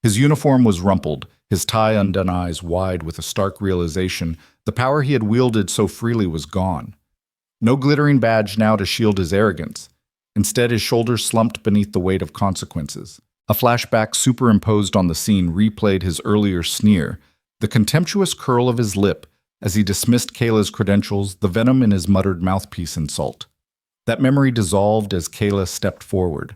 His uniform was rumpled, his tie undone, eyes wide with a stark realization the power he had wielded so freely was gone. No glittering badge now to shield his arrogance. Instead, his shoulders slumped beneath the weight of consequences. A flashback superimposed on the scene replayed his earlier sneer, the contemptuous curl of his lip as he dismissed Kayla's credentials, the venom in his muttered mouthpiece insult. That memory dissolved as Kayla stepped forward.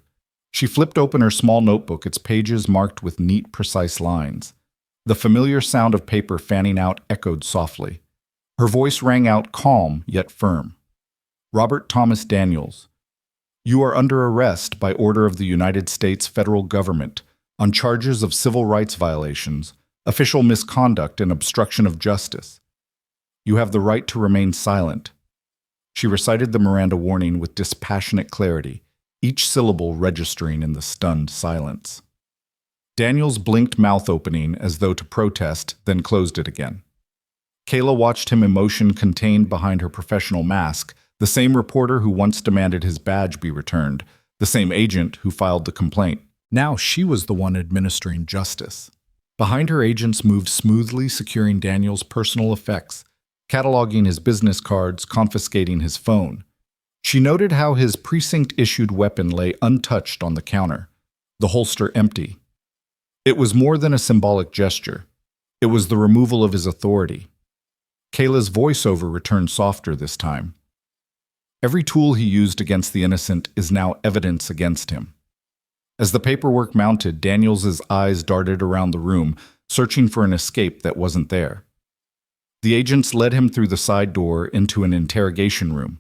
She flipped open her small notebook, its pages marked with neat, precise lines. The familiar sound of paper fanning out echoed softly. Her voice rang out calm yet firm. Robert Thomas Daniels, you are under arrest by order of the United States federal government on charges of civil rights violations, official misconduct, and obstruction of justice. You have the right to remain silent. She recited the Miranda warning with dispassionate clarity, each syllable registering in the stunned silence. Daniels blinked, mouth opening as though to protest, then closed it again. Kayla watched him, emotion contained behind her professional mask, the same reporter who once demanded his badge be returned, the same agent who filed the complaint. Now she was the one administering justice. Behind her, agents moved smoothly, securing Daniels' personal effects, cataloging his business cards, confiscating his phone. She noted how his precinct-issued weapon lay untouched on the counter, the holster empty. It was more than a symbolic gesture. It was the removal of his authority. Kayla's voiceover returned softer this time. Every tool he used against the innocent is now evidence against him. As the paperwork mounted, Daniels' eyes darted around the room, searching for an escape that wasn't there. The agents led him through the side door into an interrogation room.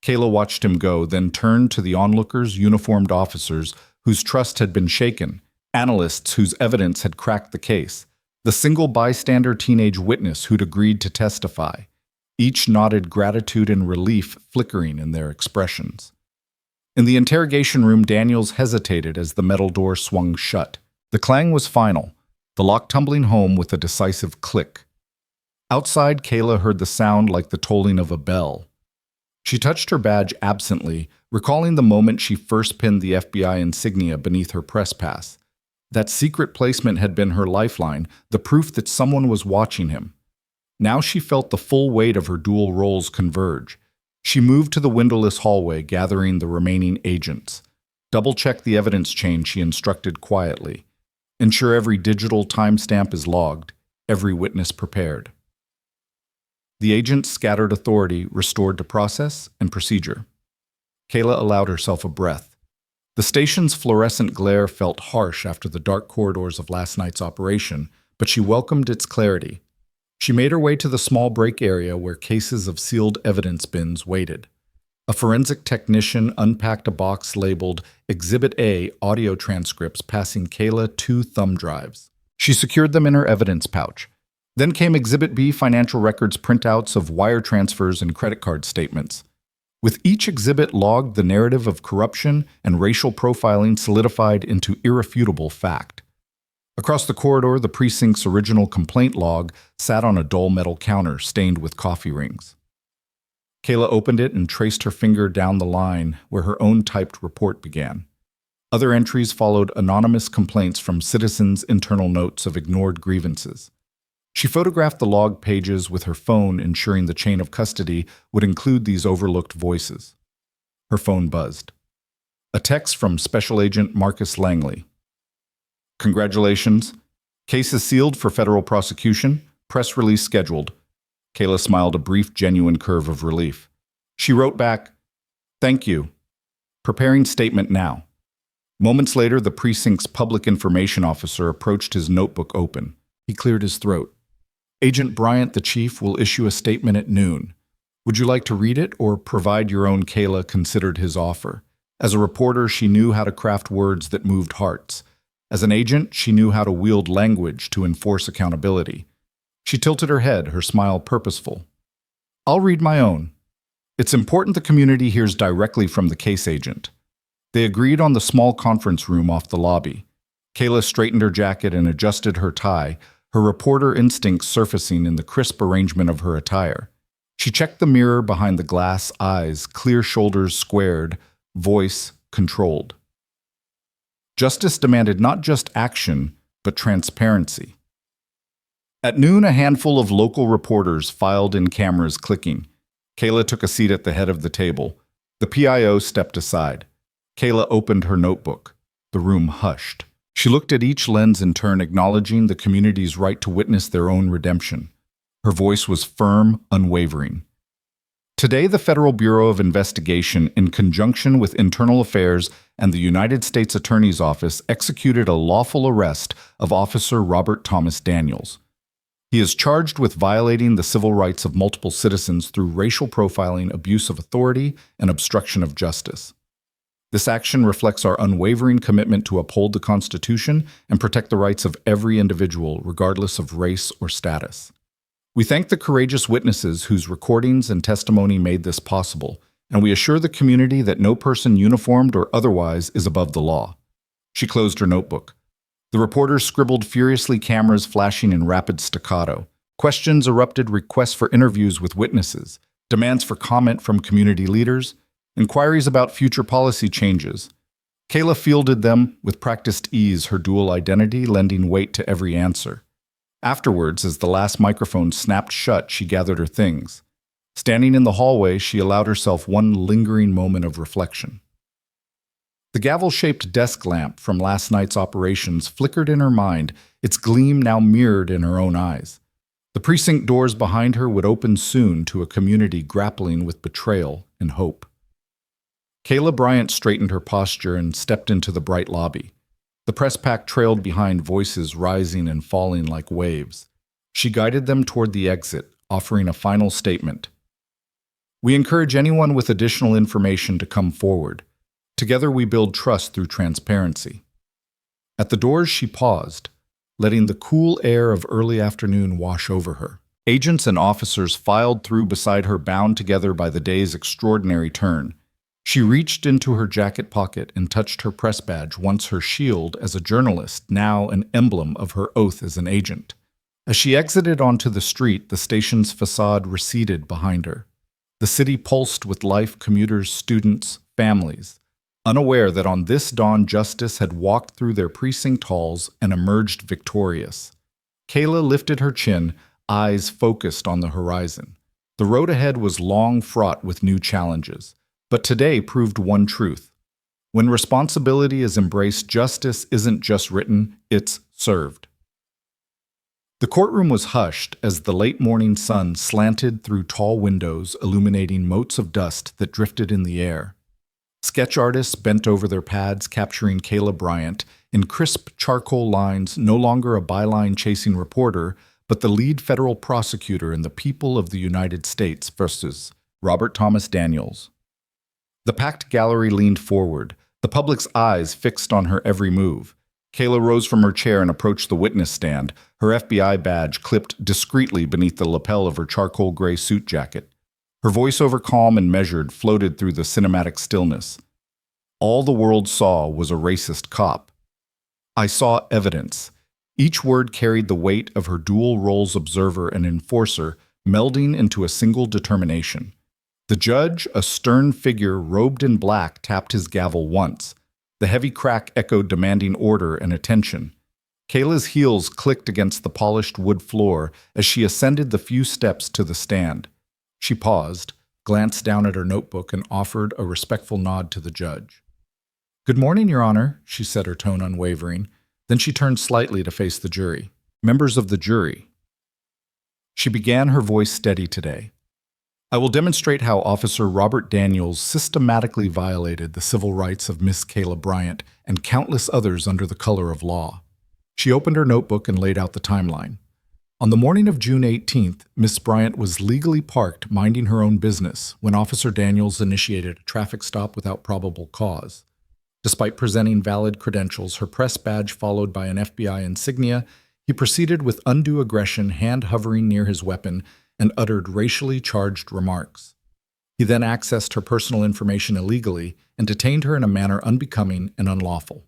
Kayla watched him go, then turned to the onlookers, uniformed officers whose trust had been shaken, analysts whose evidence had cracked the case, the single bystander teenage witness who'd agreed to testify. Each nodded gratitude and relief flickering in their expressions. In the interrogation room, Daniels hesitated as the metal door swung shut. The clang was final, the lock tumbling home with a decisive click. Outside, Kayla heard the sound like the tolling of a bell. She touched her badge absently, recalling the moment she first pinned the FBI insignia beneath her press pass. That secret placement had been her lifeline, the proof that someone was watching him. Now she felt the full weight of her dual roles converge. She moved to the windowless hallway, gathering the remaining agents. Double-check the evidence chain, she instructed quietly. Ensure every digital timestamp is logged, every witness prepared. The agents scattered authority, restored to process and procedure. Kayla allowed herself a breath. The station's fluorescent glare felt harsh after the dark corridors of last night's operation, but she welcomed its clarity. She made her way to the small break area where cases of sealed evidence bins waited. A forensic technician unpacked a box labeled Exhibit A audio transcripts, passing Kayla 2 thumb drives. She secured them in her evidence pouch. Then came Exhibit B, financial records printouts of wire transfers and credit card statements. With each exhibit logged, the narrative of corruption and racial profiling solidified into irrefutable fact. Across the corridor, the precinct's original complaint log sat on a dull metal counter stained with coffee rings. Kayla opened it and traced her finger down the line where her own typed report began. Other entries followed, anonymous complaints from citizens' internal notes of ignored grievances. She photographed the log pages with her phone, ensuring the chain of custody would include these overlooked voices. Her phone buzzed. A text from Special Agent Marcus Langley. Congratulations. Case is sealed for federal prosecution. Press release scheduled. Kayla smiled, a brief, genuine curve of relief. She wrote back, "Thank you. Preparing statement now." Moments later, the precinct's public information officer approached, his notebook open. He cleared his throat. "Agent Bryant, the chief, will issue a statement at noon. Would you like to read it or provide your own?" Kayla considered his offer. As a reporter, she knew how to craft words that moved hearts. As an agent, she knew how to wield language to enforce accountability. She tilted her head, her smile purposeful. "I'll read my own. It's important the community hears directly from the case agent." They agreed on the small conference room off the lobby. Kayla straightened her jacket and adjusted her tie, her reporter instincts surfacing in the crisp arrangement of her attire. She checked the mirror behind the glass eyes, clear shoulders squared, voice controlled. Justice demanded not just action, but transparency. At noon, a handful of local reporters filed in, cameras clicking. Kayla took a seat at the head of the table. The PIO stepped aside. Kayla opened her notebook. The room hushed. She looked at each lens in turn, acknowledging the community's right to witness their own redemption. Her voice was firm, unwavering. Today, the Federal Bureau of Investigation, in conjunction with Internal Affairs and the United States Attorney's Office, executed a lawful arrest of Officer Robert Thomas Daniels. He is charged with violating the civil rights of multiple citizens through racial profiling, abuse of authority, and obstruction of justice. This action reflects our unwavering commitment to uphold the Constitution and protect the rights of every individual, regardless of race or status. We thank the courageous witnesses whose recordings and testimony made this possible, and we assure the community that no person, uniformed or otherwise, is above the law. She closed her notebook. The reporters scribbled furiously, cameras flashing in rapid staccato. Questions erupted, requests for interviews with witnesses, demands for comment from community leaders, inquiries about future policy changes. Kayla fielded them with practiced ease, her dual identity lending weight to every answer. Afterwards, as the last microphone snapped shut, she gathered her things. Standing in the hallway, she allowed herself one lingering moment of reflection. The gavel-shaped desk lamp from last night's operations flickered in her mind, its gleam now mirrored in her own eyes. The precinct doors behind her would open soon to a community grappling with betrayal and hope. Kayla Bryant straightened her posture and stepped into the bright lobby. The press pack trailed behind, voices rising and falling like waves. She guided them toward the exit, offering a final statement. "We encourage anyone with additional information to come forward. Together we build trust through transparency." At the doors, she paused, letting the cool air of early afternoon wash over her. Agents and officers filed through beside her, bound together by the day's extraordinary turn. She reached into her jacket pocket and touched her press badge, once her shield as a journalist, now an emblem of her oath as an agent. As she exited onto the street, the station's facade receded behind her. The city pulsed with life, commuters, students, families, unaware that on this dawn justice had walked through their precinct halls and emerged victorious. Kayla lifted her chin, eyes focused on the horizon. The road ahead was long, fraught with new challenges. But today proved one truth. When responsibility is embraced, justice isn't just written, it's served. The courtroom was hushed as the late morning sun slanted through tall windows, illuminating motes of dust that drifted in the air. Sketch artists bent over their pads, capturing Kayla Bryant in crisp charcoal lines, no longer a byline chasing reporter, but the lead federal prosecutor in the people of the United States versus Robert Thomas Daniels. The packed gallery leaned forward, the public's eyes fixed on her every move. Kayla rose from her chair and approached the witness stand, her FBI badge clipped discreetly beneath the lapel of her charcoal gray suit jacket. Her voiceover, calm and measured, floated through the cinematic stillness. All the world saw was a racist cop. I saw evidence. Each word carried the weight of her dual roles, observer and enforcer, melding into a single determination. The judge, a stern figure robed in black, tapped his gavel once. The heavy crack echoed, demanding order and attention. Kayla's heels clicked against the polished wood floor as she ascended the few steps to the stand. She paused, glanced down at her notebook, and offered a respectful nod to the judge. "Good morning, Your Honor," she said, her tone unwavering. Then she turned slightly to face the jury. "Members of the jury." She began, her voice steady today. "I will demonstrate how Officer Robert Daniels systematically violated the civil rights of Miss Kayla Bryant and countless others under the color of law." She opened her notebook and laid out the timeline. On the morning of June 18th, Miss Bryant was legally parked, minding her own business, when Officer Daniels initiated a traffic stop without probable cause. Despite presenting valid credentials, her press badge followed by an FBI insignia, he proceeded with undue aggression, hand hovering near his weapon, and uttered racially charged remarks. He then accessed her personal information illegally and detained her in a manner unbecoming and unlawful.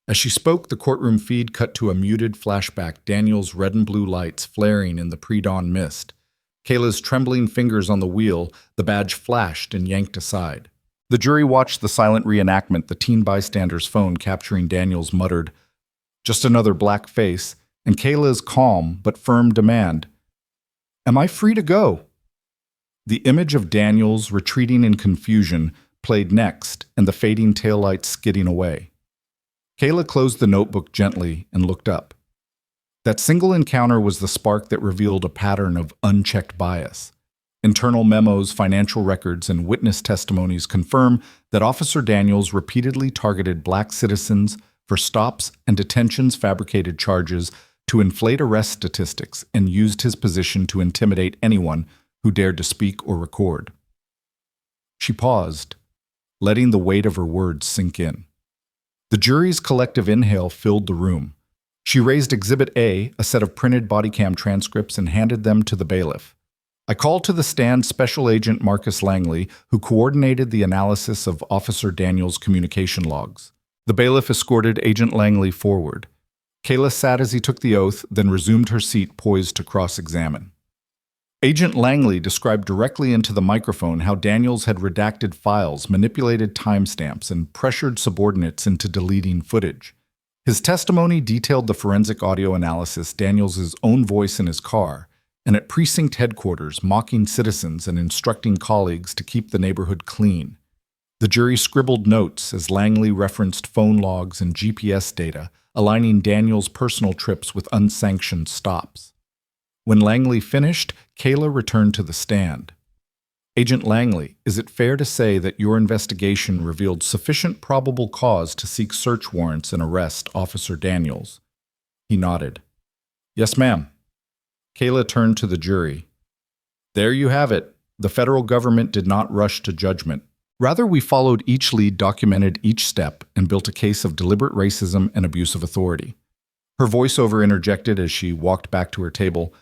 As she spoke, the courtroom feed cut to a muted flashback, Daniel's red and blue lights flaring in the pre-dawn mist. Kayla's trembling fingers on the wheel, the badge flashed and yanked aside. The jury watched the silent reenactment, the teen bystander's phone capturing Daniel's muttered, "Just another black face," and Kayla's calm but firm demand, "Am I free to go?" The image of Daniels retreating in confusion played next, and the fading taillights skidding away. Kayla closed the notebook gently and looked up. That single encounter was the spark that revealed a pattern of unchecked bias. Internal memos, financial records, and witness testimonies confirm that Officer Daniels repeatedly targeted black citizens for stops and detentions, fabricated charges to inflate arrest statistics, and used his position to intimidate anyone who dared to speak or record. She paused, letting the weight of her words sink in. The jury's collective inhale filled the room. She raised Exhibit A, a set of printed body cam transcripts, and handed them to the bailiff. "I call to the stand Special Agent Marcus Langley, who coordinated the analysis of Officer Daniels' communication logs." The bailiff escorted Agent Langley forward. Kayla sat as he took the oath, then resumed her seat, poised to cross-examine. Agent Langley described directly into the microphone how Daniels had redacted files, manipulated timestamps, and pressured subordinates into deleting footage. His testimony detailed the forensic audio analysis, Daniels' own voice in his car, and at precinct headquarters, mocking citizens and instructing colleagues to keep the neighborhood clean. The jury scribbled notes as Langley referenced phone logs and GPS data, aligning Daniels' personal trips with unsanctioned stops. When Langley finished, Kayla returned to the stand. "Agent Langley, is it fair to say that your investigation revealed sufficient probable cause to seek search warrants and arrest Officer Daniels?" He nodded. "Yes, ma'am." Kayla turned to the jury. "There you have it. The federal government did not rush to judgment. Rather, we followed each lead, documented each step, and built a case of deliberate racism and abuse of authority." Her voiceover interjected as she walked back to her table.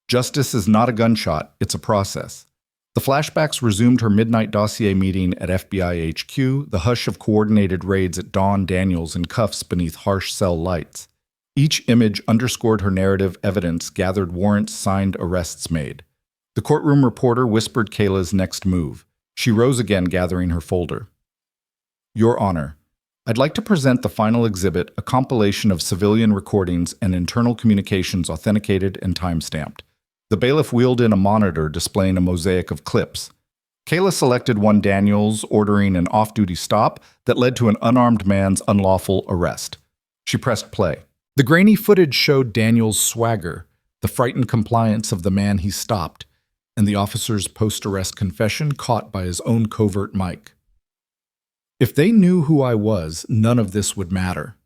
"Justice is not a gunshot, it's a process." The flashbacks resumed her midnight dossier meeting at FBI HQ, the hush of coordinated raids at dawn, Daniels in cuffs beneath harsh cell lights. Each image underscored her narrative, evidence gathered, warrants signed, arrests made. The courtroom reporter whispered Kayla's next move. She rose again, gathering her folder. "Your Honor, I'd like to present the final exhibit, a compilation of civilian recordings and internal communications authenticated and time-stamped." The bailiff wheeled in a monitor displaying a mosaic of clips. Kayla selected one, Daniels ordering an off-duty stop that led to an unarmed man's unlawful arrest. She pressed play. The grainy footage showed Daniels' swagger, the frightened compliance of the man he stopped, and the officer's post-arrest confession caught by his own covert mic. "If they knew who I was, none of this would matter."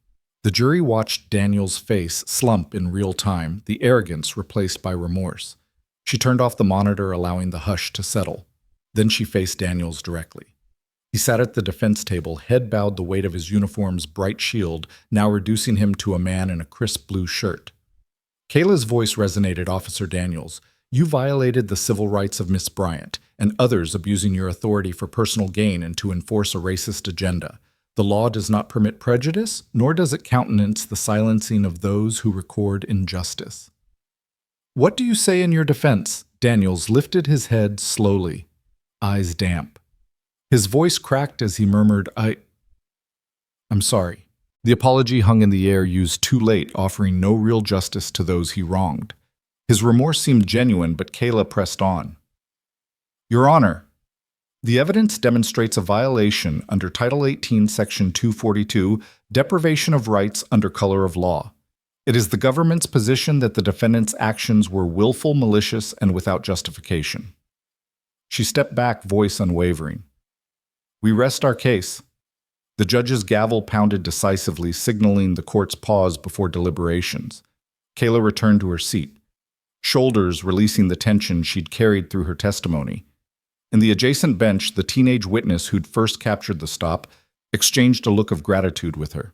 The jury watched Daniels' face slump in real time, the arrogance replaced by remorse. She turned off the monitor, allowing the hush to settle. Then she faced Daniels directly. He sat at the defense table, head bowed, the weight of his uniform's bright shield now reducing him to a man in a crisp blue shirt. Kayla's voice resonated. "Officer Daniels, you violated the civil rights of Miss Bryant and others, abusing your authority for personal gain and to enforce a racist agenda. The law does not permit prejudice, nor does it countenance the silencing of those who record injustice. What do you say in your defense?" Daniels lifted his head slowly, eyes damp. His voice cracked as he murmured, I'm sorry." The apology hung in the air, used too late, offering no real justice to those he wronged. His remorse seemed genuine, but Kayla pressed on. "Your Honor, the evidence demonstrates a violation under Title 18, Section 242, deprivation of rights under color of law. It is the government's position that the defendant's actions were willful, malicious, and without justification." She stepped back, voice unwavering. "We rest our case." The judge's gavel pounded decisively, signaling the court's pause before deliberations. Kayla returned to her seat, shoulders releasing the tension she'd carried through her testimony. In the adjacent bench, the teenage witness who'd first captured the stop exchanged a look of gratitude with her.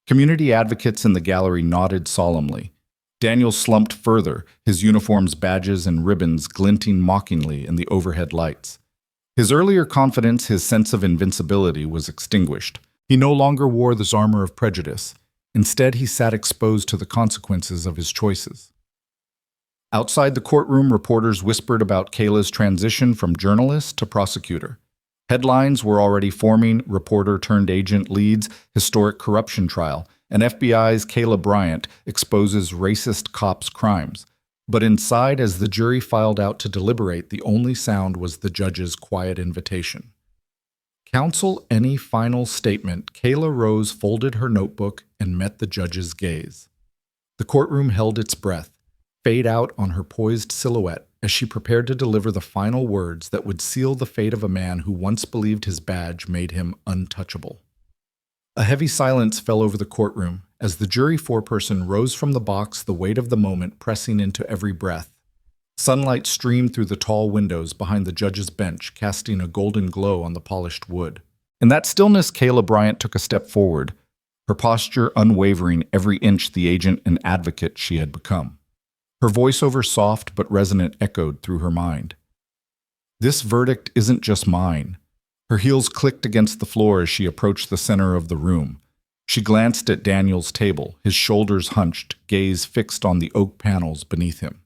Community advocates in the gallery nodded solemnly. Daniels slumped further, his uniform's badges and ribbons glinting mockingly in the overhead lights. His earlier confidence, his sense of invincibility, was extinguished. He no longer wore this armor of prejudice. Instead, he sat exposed to the consequences of his choices. Outside the courtroom, reporters whispered about Kayla's transition from journalist to prosecutor. Headlines were already forming: reporter turned agent leads historic corruption trial, and FBI's Kayla Bryant exposes racist cops' crimes. But inside, as the jury filed out to deliberate, the only sound was the judge's quiet invitation. Counsel, any final statement? Kayla rose, folded her notebook, and met the judge's gaze. The courtroom held its breath, fade out on her poised silhouette as she prepared to deliver the final words that would seal the fate of a man who once believed his badge made him untouchable. A heavy silence fell over the courtroom as the jury foreperson rose from the box, the weight of the moment pressing into every breath. Sunlight streamed through the tall windows behind the judge's bench, casting a golden glow on the polished wood. In that stillness, Kayla Bryant took a step forward, her posture unwavering every inch the agent and advocate she had become. Her voiceover, soft but resonant, echoed through her mind. This verdict isn't just mine. Her heels clicked against the floor as she approached the center of the room. She glanced at Daniel's table, his shoulders hunched, gaze fixed on the oak panels beneath him.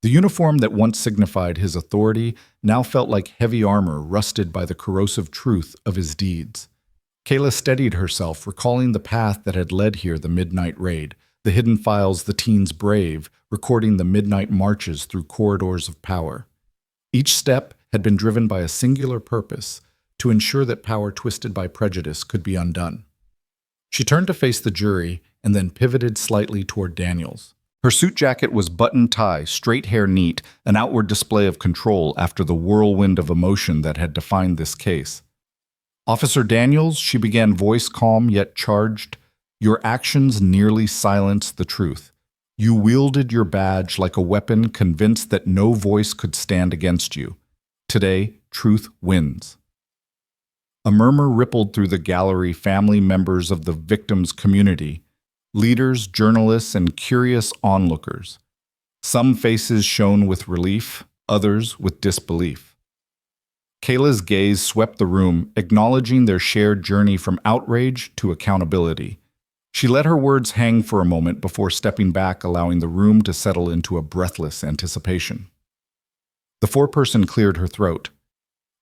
The uniform that once signified his authority now felt like heavy armor rusted by the corrosive truth of his deeds. Kayla steadied herself, recalling the path that had led here: the midnight raid, the hidden files the teens brave, recording the midnight marches through corridors of power. Each step had been driven by a singular purpose: to ensure that power twisted by prejudice could be undone. She turned to face the jury and then pivoted slightly toward Daniels. Her suit jacket was button-tie, straight hair neat, an outward display of control after the whirlwind of emotion that had defined this case. "Officer Daniels," she began, voice calm yet charged, "your actions nearly silenced the truth. You wielded your badge like a weapon, convinced that no voice could stand against you. Today, truth wins." A murmur rippled through the gallery. Family members of the victims' community, leaders, journalists, and curious onlookers. Some faces shone with relief, others with disbelief. Kayla's gaze swept the room, acknowledging their shared journey from outrage to accountability. She let her words hang for a moment before stepping back, allowing the room to settle into a breathless anticipation. The foreperson cleared her throat.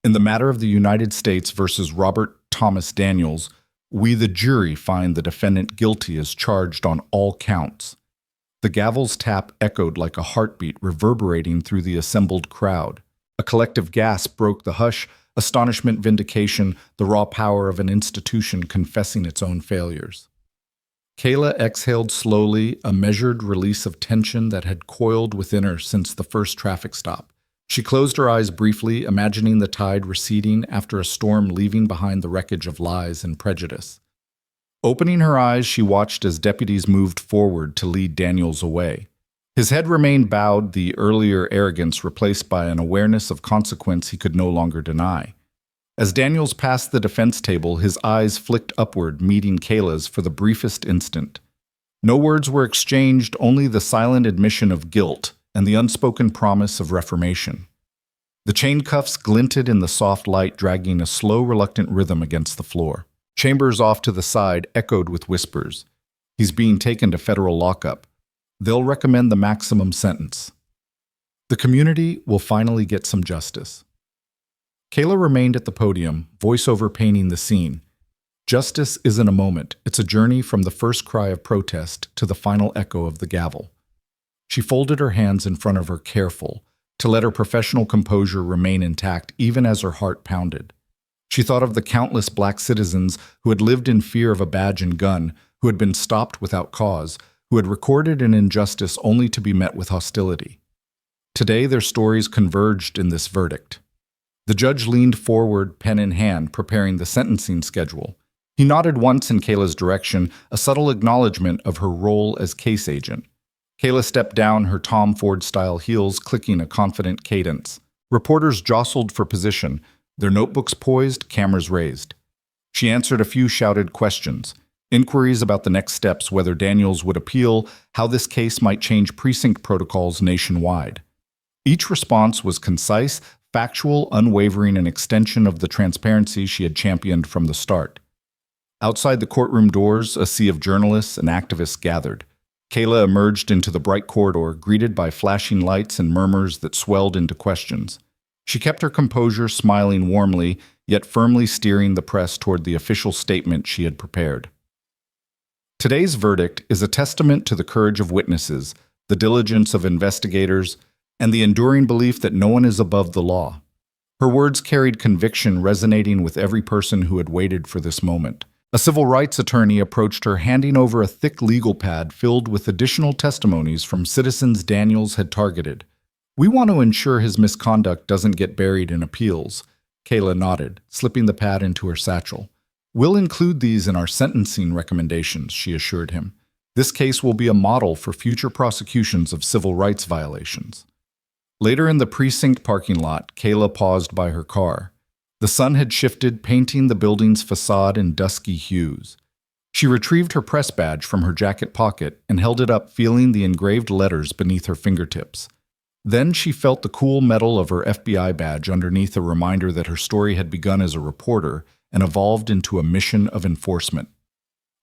"In the matter of the United States versus Robert Thomas Daniels, we, the jury, find the defendant guilty as charged on all counts." The gavel's tap echoed like a heartbeat, reverberating through the assembled crowd. A collective gasp broke the hush: astonishment, vindication, the raw power of an institution confessing its own failures. Kayla exhaled slowly, a measured release of tension that had coiled within her since the first traffic stop. She closed her eyes briefly, imagining the tide receding after a storm, leaving behind the wreckage of lies and prejudice. Opening her eyes, she watched as deputies moved forward to lead Daniels away. His head remained bowed, the earlier arrogance replaced by an awareness of consequence he could no longer deny. As Daniels passed the defense table, his eyes flicked upward, meeting Kayla's for the briefest instant. No words were exchanged, only the silent admission of guilt and the unspoken promise of reformation. The chain cuffs glinted in the soft light, dragging a slow, reluctant rhythm against the floor. Chambers off to the side echoed with whispers. "He's being taken to federal lockup. They'll recommend the maximum sentence. The community will finally get some justice." Kayla remained at the podium, voiceover painting the scene. Justice isn't a moment. It's a journey from the first cry of protest to the final echo of the gavel. She folded her hands in front of her, careful to let her professional composure remain intact even as her heart pounded. She thought of the countless black citizens who had lived in fear of a badge and gun, who had been stopped without cause, who had recorded an injustice only to be met with hostility. Today, their stories converged in this verdict. The judge leaned forward, pen in hand, preparing the sentencing schedule. He nodded once in Kayla's direction, a subtle acknowledgement of her role as case agent. Kayla stepped down, her Tom Ford-style heels clicking a confident cadence. Reporters jostled for position, their notebooks poised, cameras raised. She answered a few shouted questions, inquiries about the next steps, whether Daniels would appeal, how this case might change precinct protocols nationwide. Each response was concise, factual, unwavering, an extension of the transparency she had championed from the start. Outside the courtroom doors, a sea of journalists and activists gathered. Kayla emerged into the bright corridor, greeted by flashing lights and murmurs that swelled into questions. She kept her composure, smiling warmly, yet firmly steering the press toward the official statement she had prepared. Today's verdict is a testament to the courage of witnesses, the diligence of investigators, and the enduring belief that no one is above the law. Her words carried conviction, resonating with every person who had waited for this moment. A civil rights attorney approached her, handing over a thick legal pad filled with additional testimonies from citizens Daniels had targeted. "We want to ensure his misconduct doesn't get buried in appeals." Kayla nodded, slipping the pad into her satchel. "We'll include these in our sentencing recommendations," she assured him. "This case will be a model for future prosecutions of civil rights violations." Later in the precinct parking lot, Kayla paused by her car. The sun had shifted, painting the building's facade in dusky hues. She retrieved her press badge from her jacket pocket and held it up, feeling the engraved letters beneath her fingertips. Then she felt the cool metal of her FBI badge underneath, a reminder that her story had begun as a reporter and evolved into a mission of enforcement.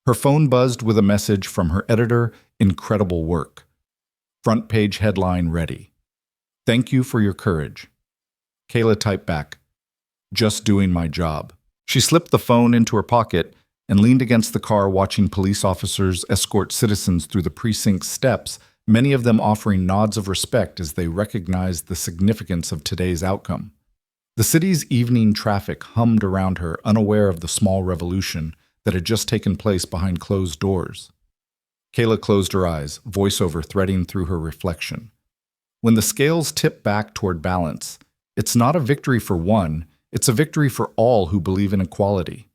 Her phone buzzed with a message from her editor: "Incredible work. Front page headline ready. Thank you for your courage." Kayla typed back, "Just doing my job." She slipped the phone into her pocket and leaned against the car, watching police officers escort citizens through the precinct's steps, many of them offering nods of respect as they recognized the significance of today's outcome. The city's evening traffic hummed around her, unaware of the small revolution that had just taken place behind closed doors. Kayla closed her eyes, voiceover threading through her reflection. When the scales tip back toward balance, it's not a victory for one, it's a victory for all who believe in equality.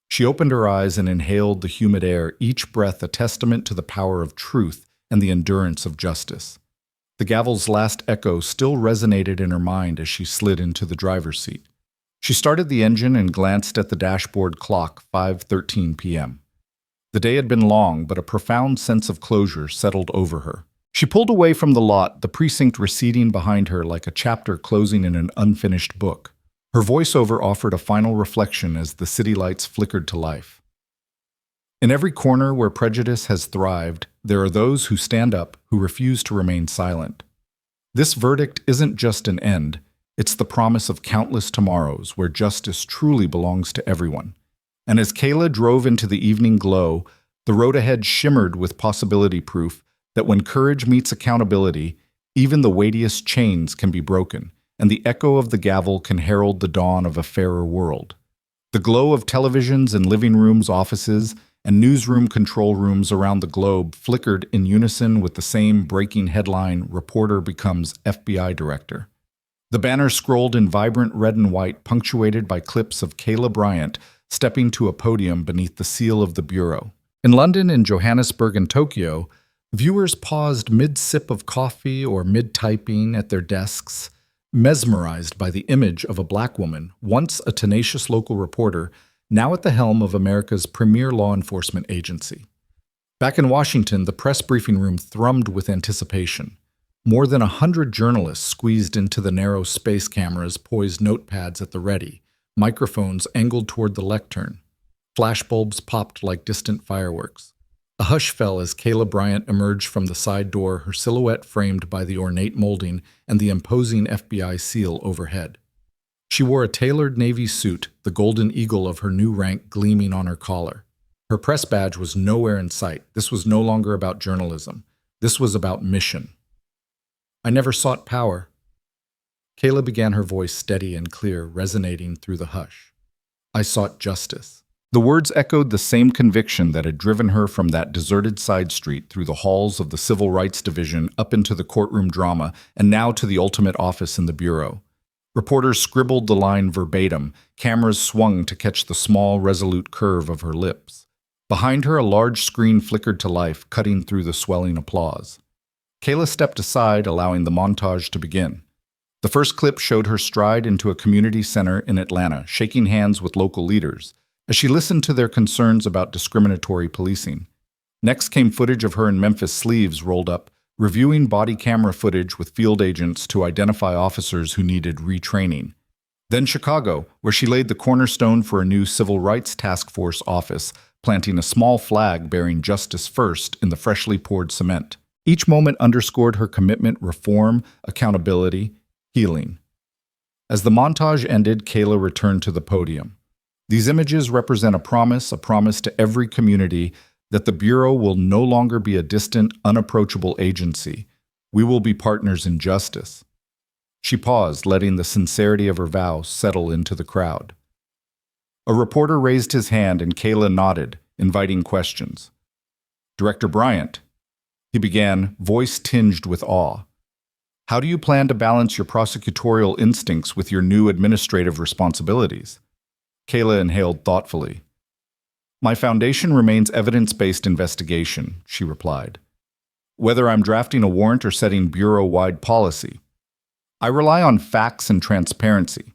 She opened her eyes and inhaled the humid air, each breath a testament to the power of truth and the endurance of justice. The gavel's last echo still resonated in her mind as she slid into the driver's seat. She started the engine and glanced at the dashboard clock, 5:13 p.m. The day had been long, but a profound sense of closure settled over her. She pulled away from the lot, the precinct receding behind her like a chapter closing in an unfinished book. Her voiceover offered a final reflection as the city lights flickered to life. In every corner where prejudice has thrived, there are those who stand up, who refuse to remain silent. This verdict isn't just an end, it's the promise of countless tomorrows where justice truly belongs to everyone. And as Kayla drove into the evening glow, the road ahead shimmered with possibility, proof that when courage meets accountability, even the weightiest chains can be broken, and the echo of the gavel can herald the dawn of a fairer world. The glow of televisions in living rooms, offices, and newsroom control rooms around the globe flickered in unison with the same breaking headline: "Reporter becomes FBI Director." The banner scrolled in vibrant red and white, punctuated by clips of Kayla Bryant stepping to a podium beneath the seal of the Bureau. In London, in Johannesburg, and Tokyo, viewers paused mid-sip of coffee or mid-typing at their desks, mesmerized by the image of a black woman, once a tenacious local reporter, now at the helm of America's premier law enforcement agency. Back in Washington, the press briefing room thrummed with anticipation. More than 100 journalists squeezed into the narrow space, cameras poised, notepads at the ready, microphones angled toward the lectern. Flashbulbs popped like distant fireworks. A hush fell as Kayla Bryant emerged from the side door, her silhouette framed by the ornate molding and the imposing FBI seal overhead. She wore a tailored navy suit, the golden eagle of her new rank gleaming on her collar. Her press badge was nowhere in sight. This was no longer about journalism. This was about mission. "I never sought power." Kayla began, her voice steady and clear, resonating through the hush. "I sought justice." The words echoed the same conviction that had driven her from that deserted side street through the halls of the Civil Rights Division up into the courtroom drama and now to the ultimate office in the Bureau. Reporters scribbled the line verbatim, cameras swung to catch the small, resolute curve of her lips. Behind her, a large screen flickered to life, cutting through the swelling applause. Kayla stepped aside, allowing the montage to begin. The first clip showed her stride into a community center in Atlanta, shaking hands with local leaders. as she listened to their concerns about discriminatory policing. Next came footage of her in Memphis, sleeves rolled up, reviewing body camera footage with field agents to identify officers who needed retraining. Then Chicago, where she laid the cornerstone for a new Civil Rights Task Force office, planting a small flag bearing Justice First in the freshly poured cement. Each moment underscored her commitment, reform, accountability, healing. As the montage ended, Kayla returned to the podium. These images represent a promise to every community that the Bureau will no longer be a distant, unapproachable agency. We will be partners in justice. She paused, letting the sincerity of her vow settle into the crowd. A reporter raised his hand and Kayla nodded, inviting questions. Director Bryant, he began, voice tinged with awe. How do you plan to balance your prosecutorial instincts with your new administrative responsibilities? Kayla inhaled thoughtfully. My foundation remains evidence-based investigation, she replied. Whether I'm drafting a warrant or setting bureau-wide policy, I rely on facts and transparency.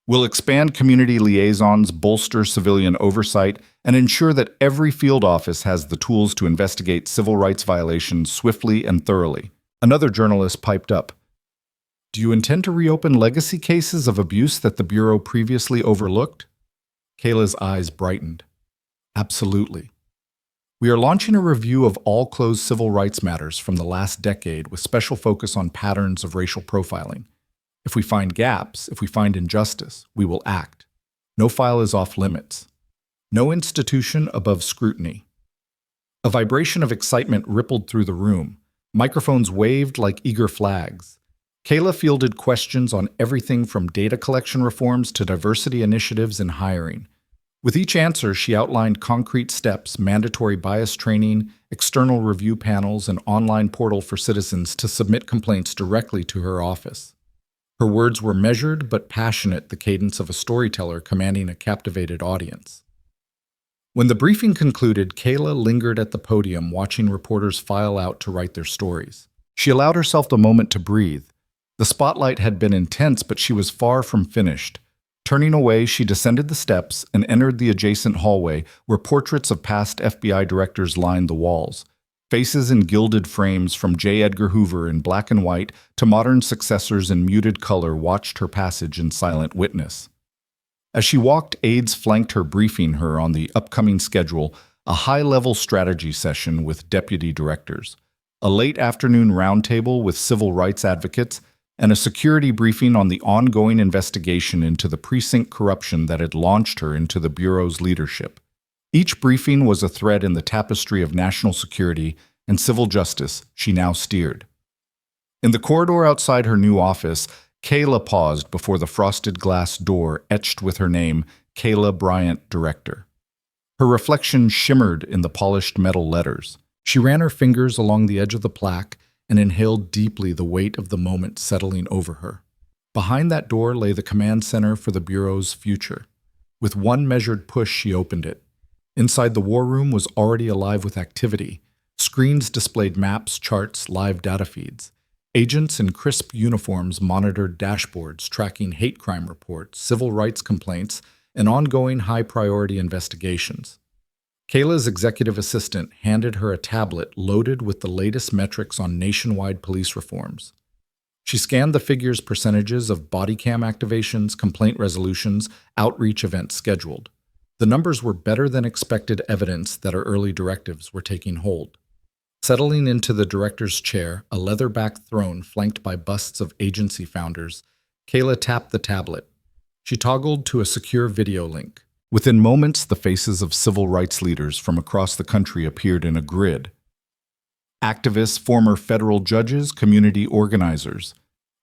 We'll expand community liaisons, bolster civilian oversight, and ensure that every field office has the tools to investigate civil rights violations swiftly and thoroughly. Another journalist piped up. Do you intend to reopen legacy cases of abuse that the Bureau previously overlooked? Kayla's eyes brightened. Absolutely. We are launching a review of all closed civil rights matters from the last decade with special focus on patterns of racial profiling. If we find gaps, if we find injustice, we will act. No file is off limits. No institution above scrutiny. A vibration of excitement rippled through the room. Microphones waved like eager flags. Kayla fielded questions on everything from data collection reforms to diversity initiatives in hiring. With each answer, she outlined concrete steps, mandatory bias training, external review panels, and online portal for citizens to submit complaints directly to her office. Her words were measured but passionate, the cadence of a storyteller commanding a captivated audience. When the briefing concluded, Kayla lingered at the podium watching reporters file out to write their stories. She allowed herself the moment to breathe. The spotlight had been intense, but she was far from finished. Turning away, she descended the steps and entered the adjacent hallway where portraits of past FBI directors lined the walls. Faces in gilded frames from J. Edgar Hoover in black and white to modern successors in muted color watched her passage in silent witness. As she walked, aides flanked her, briefing her on the upcoming schedule, a high-level strategy session with deputy directors, a late afternoon roundtable with civil rights advocates, and a security briefing on the ongoing investigation into the precinct corruption that had launched her into the Bureau's leadership. Each briefing was a thread in the tapestry of national security and civil justice she now steered. In the corridor outside her new office, Kayla paused before the frosted glass door etched with her name, Kayla Bryant, Director. Her reflection shimmered in the polished metal letters. She ran her fingers along the edge of the plaque and inhaled deeply, the weight of the moment settling over her. Behind that door lay the command center for the Bureau's future. With one measured push, she opened it. Inside, the war room was already alive with activity. Screens displayed maps, charts, live data feeds. Agents in crisp uniforms monitored dashboards tracking hate crime reports, civil rights complaints, and ongoing high-priority investigations. Kayla's executive assistant handed her a tablet loaded with the latest metrics on nationwide police reforms. She scanned the figures, percentages of body cam activations, complaint resolutions, outreach events scheduled. The numbers were better than expected, evidence that her early directives were taking hold. Settling into the director's chair, a leather-backed throne flanked by busts of agency founders, Kayla tapped the tablet. She toggled to a secure video link. Within moments, the faces of civil rights leaders from across the country appeared in a grid. Activists, former federal judges, community organizers.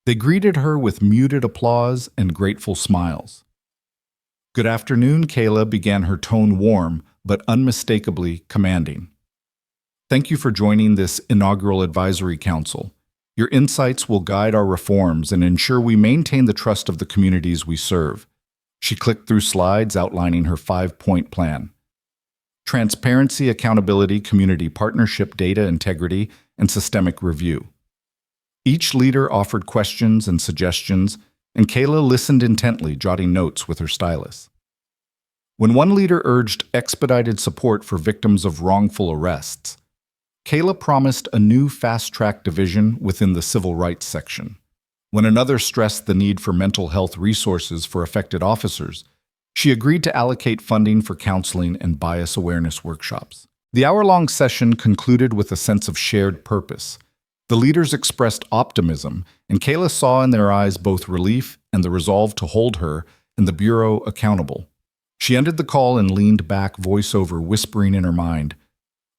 They greeted her with muted applause and grateful smiles. Good afternoon, Kayla began, her tone warm but unmistakably commanding. Thank you for joining this inaugural advisory council. Your insights will guide our reforms and ensure we maintain the trust of the communities we serve. She clicked through slides outlining her 5-point plan. Transparency, accountability, community partnership, data integrity, and systemic review. Each leader offered questions and suggestions, and Kayla listened intently, jotting notes with her stylus. When one leader urged expedited support for victims of wrongful arrests, Kayla promised a new fast-track division within the civil rights section. When another stressed the need for mental health resources for affected officers, she agreed to allocate funding for counseling and bias awareness workshops. The hour-long session concluded with a sense of shared purpose. The leaders expressed optimism, and Kayla saw in their eyes both relief and the resolve to hold her and the Bureau accountable. She ended the call and leaned back, voiceover whispering in her mind,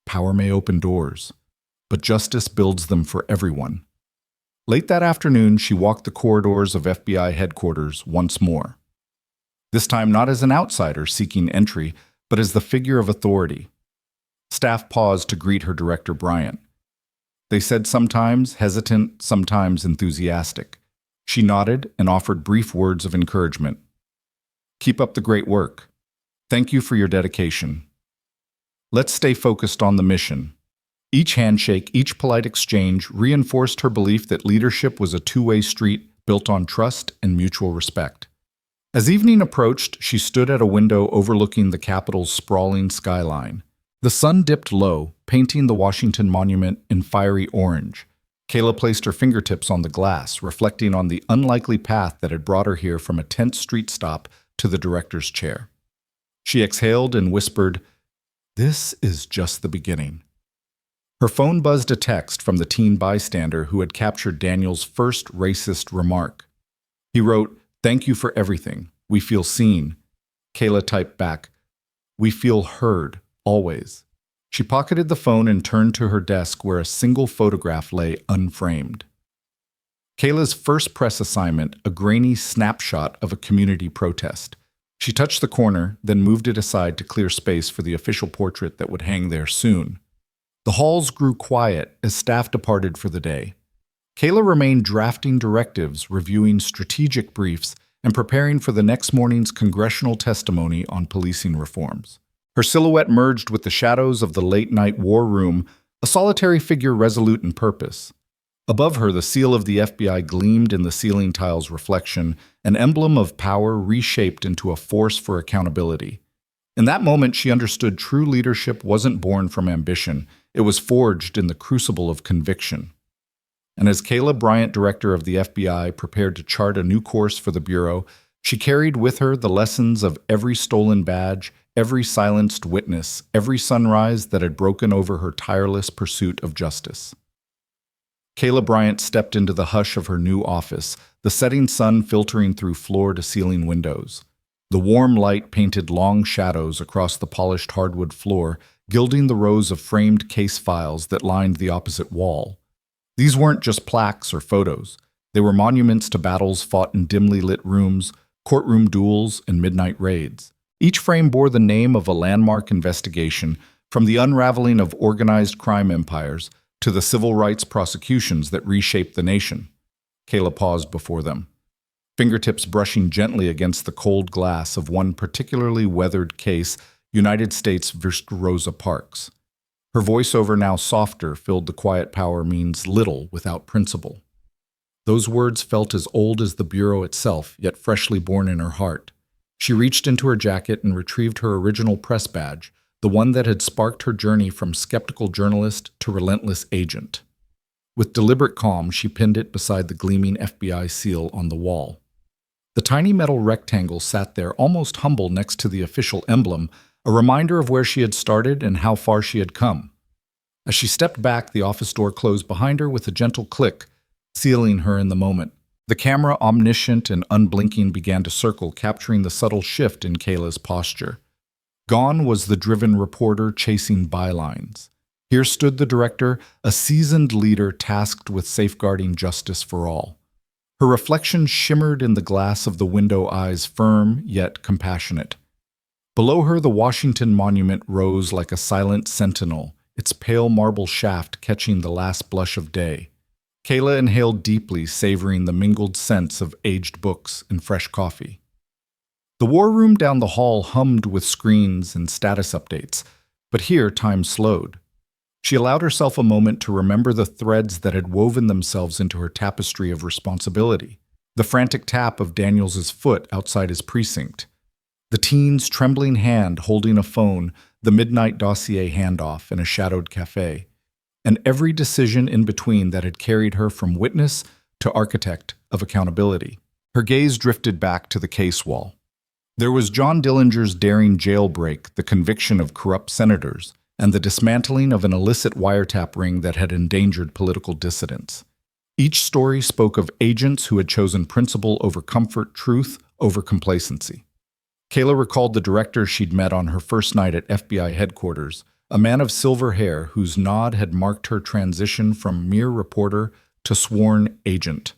"Power may open doors, but justice builds them for everyone." Late that afternoon, she walked the corridors of FBI headquarters once more. This time not as an outsider seeking entry, but as the figure of authority. Staff paused to greet her Director Bryant. They said sometimes hesitant, sometimes enthusiastic. She nodded and offered brief words of encouragement. "Keep up the great work. Thank you for your dedication. Let's stay focused on the mission." Each handshake, each polite exchange reinforced her belief that leadership was a two-way street built on trust and mutual respect. As evening approached, she stood at a window overlooking the Capitol's sprawling skyline. The sun dipped low, painting the Washington Monument in fiery orange. Kayla placed her fingertips on the glass, reflecting on the unlikely path that had brought her here from a tense street stop to the director's chair. She exhaled and whispered, "This is just the beginning." Her phone buzzed a text from the teen bystander who had captured Daniel's first racist remark. He wrote, "Thank you for everything. We feel seen." Kayla typed back, "We feel heard, always." She pocketed the phone and turned to her desk where a single photograph lay unframed. Kayla's first press assignment, a grainy snapshot of a community protest. She touched the corner, then moved it aside to clear space for the official portrait that would hang there soon. The halls grew quiet as staff departed for the day. Kayla remained drafting directives, reviewing strategic briefs, and preparing for the next morning's congressional testimony on policing reforms. Her silhouette merged with the shadows of the late-night war room, a solitary figure resolute in purpose. Above her, the seal of the FBI gleamed in the ceiling tile's reflection, an emblem of power reshaped into a force for accountability. In that moment, she understood true leadership wasn't born from ambition. It was forged in the crucible of conviction. And as Kayla Bryant, director of the FBI, prepared to chart a new course for the Bureau, she carried with her the lessons of every stolen badge, every silenced witness, every sunrise that had broken over her tireless pursuit of justice. Kayla Bryant stepped into the hush of her new office, the setting sun filtering through floor-to-ceiling windows. The warm light painted long shadows across the polished hardwood floor, gilding the rows of framed case files that lined the opposite wall. These weren't just plaques or photos. They were monuments to battles fought in dimly lit rooms, courtroom duels, and midnight raids. Each frame bore the name of a landmark investigation, from the unraveling of organized crime empires to the civil rights prosecutions that reshaped the nation. Kayla paused before them, fingertips brushing gently against the cold glass of one particularly weathered case, United States vs. Rosa Parks. Her voiceover, now softer, filled the quiet power means little without principle. Those words felt as old as the Bureau itself, yet freshly born in her heart. She reached into her jacket and retrieved her original press badge, the one that had sparked her journey from skeptical journalist to relentless agent. With deliberate calm, she pinned it beside the gleaming FBI seal on the wall. The tiny metal rectangle sat there, almost humble next to the official emblem, a reminder of where she had started and how far she had come. As she stepped back, the office door closed behind her with a gentle click, sealing her in the moment. The camera, omniscient and unblinking, began to circle, capturing the subtle shift in Kayla's posture. Gone was the driven reporter chasing bylines. Here stood the director, a seasoned leader tasked with safeguarding justice for all. Her reflection shimmered in the glass of the window, eyes firm yet compassionate. Below her, the Washington Monument rose like a silent sentinel, its pale marble shaft catching the last blush of day. Kayla inhaled deeply, savoring the mingled scents of aged books and fresh coffee. The war room down the hall hummed with screens and status updates, but here time slowed. She allowed herself a moment to remember the threads that had woven themselves into her tapestry of responsibility. The frantic tap of Daniels's foot outside his precinct, The teen's trembling hand holding a phone, the midnight dossier handoff in a shadowed cafe, and every decision in between that had carried her from witness to architect of accountability. Her gaze drifted back to the case wall. There was John Dillinger's daring jailbreak, the conviction of corrupt senators, and the dismantling of an illicit wiretap ring that had endangered political dissidents. Each story spoke of agents who had chosen principle over comfort, truth over complacency. Kayla recalled the director she'd met on her first night at FBI headquarters, a man of silver hair whose nod had marked her transition from mere reporter to sworn agent.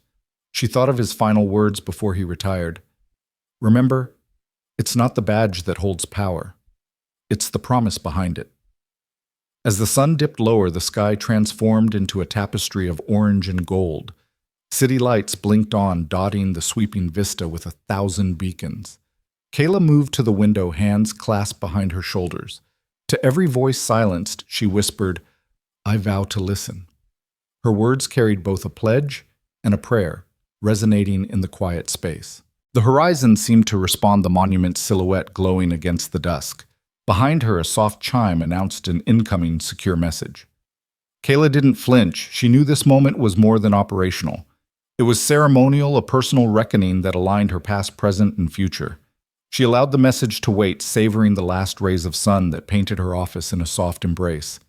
She thought of his final words before he retired. "Remember, it's not the badge that holds power. It's the promise behind it." As the sun dipped lower, the sky transformed into a tapestry of orange and gold. City lights blinked on, dotting the sweeping vista with 1,000 beacons. Kayla moved to the window, hands clasped behind her shoulders. To every voice silenced, she whispered, "I vow to listen." Her words carried both a pledge and a prayer, resonating in the quiet space. The horizon seemed to respond, the monument's silhouette glowing against the dusk. Behind her, a soft chime announced an incoming secure message. Kayla didn't flinch. She knew this moment was more than operational. It was ceremonial, a personal reckoning that aligned her past, present, and future. She allowed the message to wait, savoring the last rays of sun that painted her office in a soft embrace.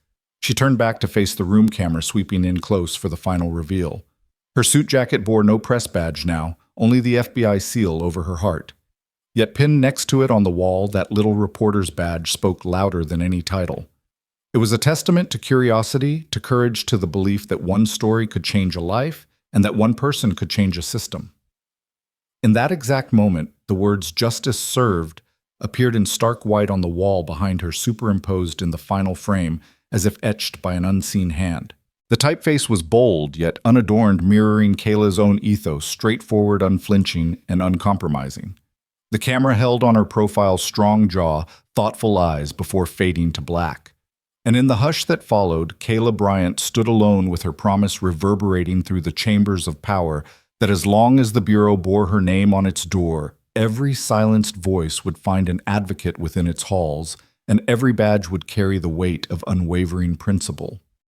She turned back to face the room camera sweeping in close for the final reveal. Her suit jacket bore no press badge now, only the FBI seal over her heart. Yet pinned next to it on the wall, that little reporter's badge spoke louder than any title. It was a testament to curiosity, to courage, to the belief that one story could change a life and that one person could change a system. In that exact moment, the words "justice served" appeared in stark white on the wall behind her, superimposed in the final frame as if etched by an unseen hand. The typeface was bold, yet unadorned, mirroring Kayla's own ethos, straightforward, unflinching, and uncompromising. The camera held on her profile's strong jaw, thoughtful eyes before fading to black. And in the hush that followed, Kayla Bryant stood alone with her promise reverberating through the chambers of power that as long as the Bureau bore her name on its door, every silenced voice would find an advocate within its halls, and every badge would carry the weight of unwavering principle.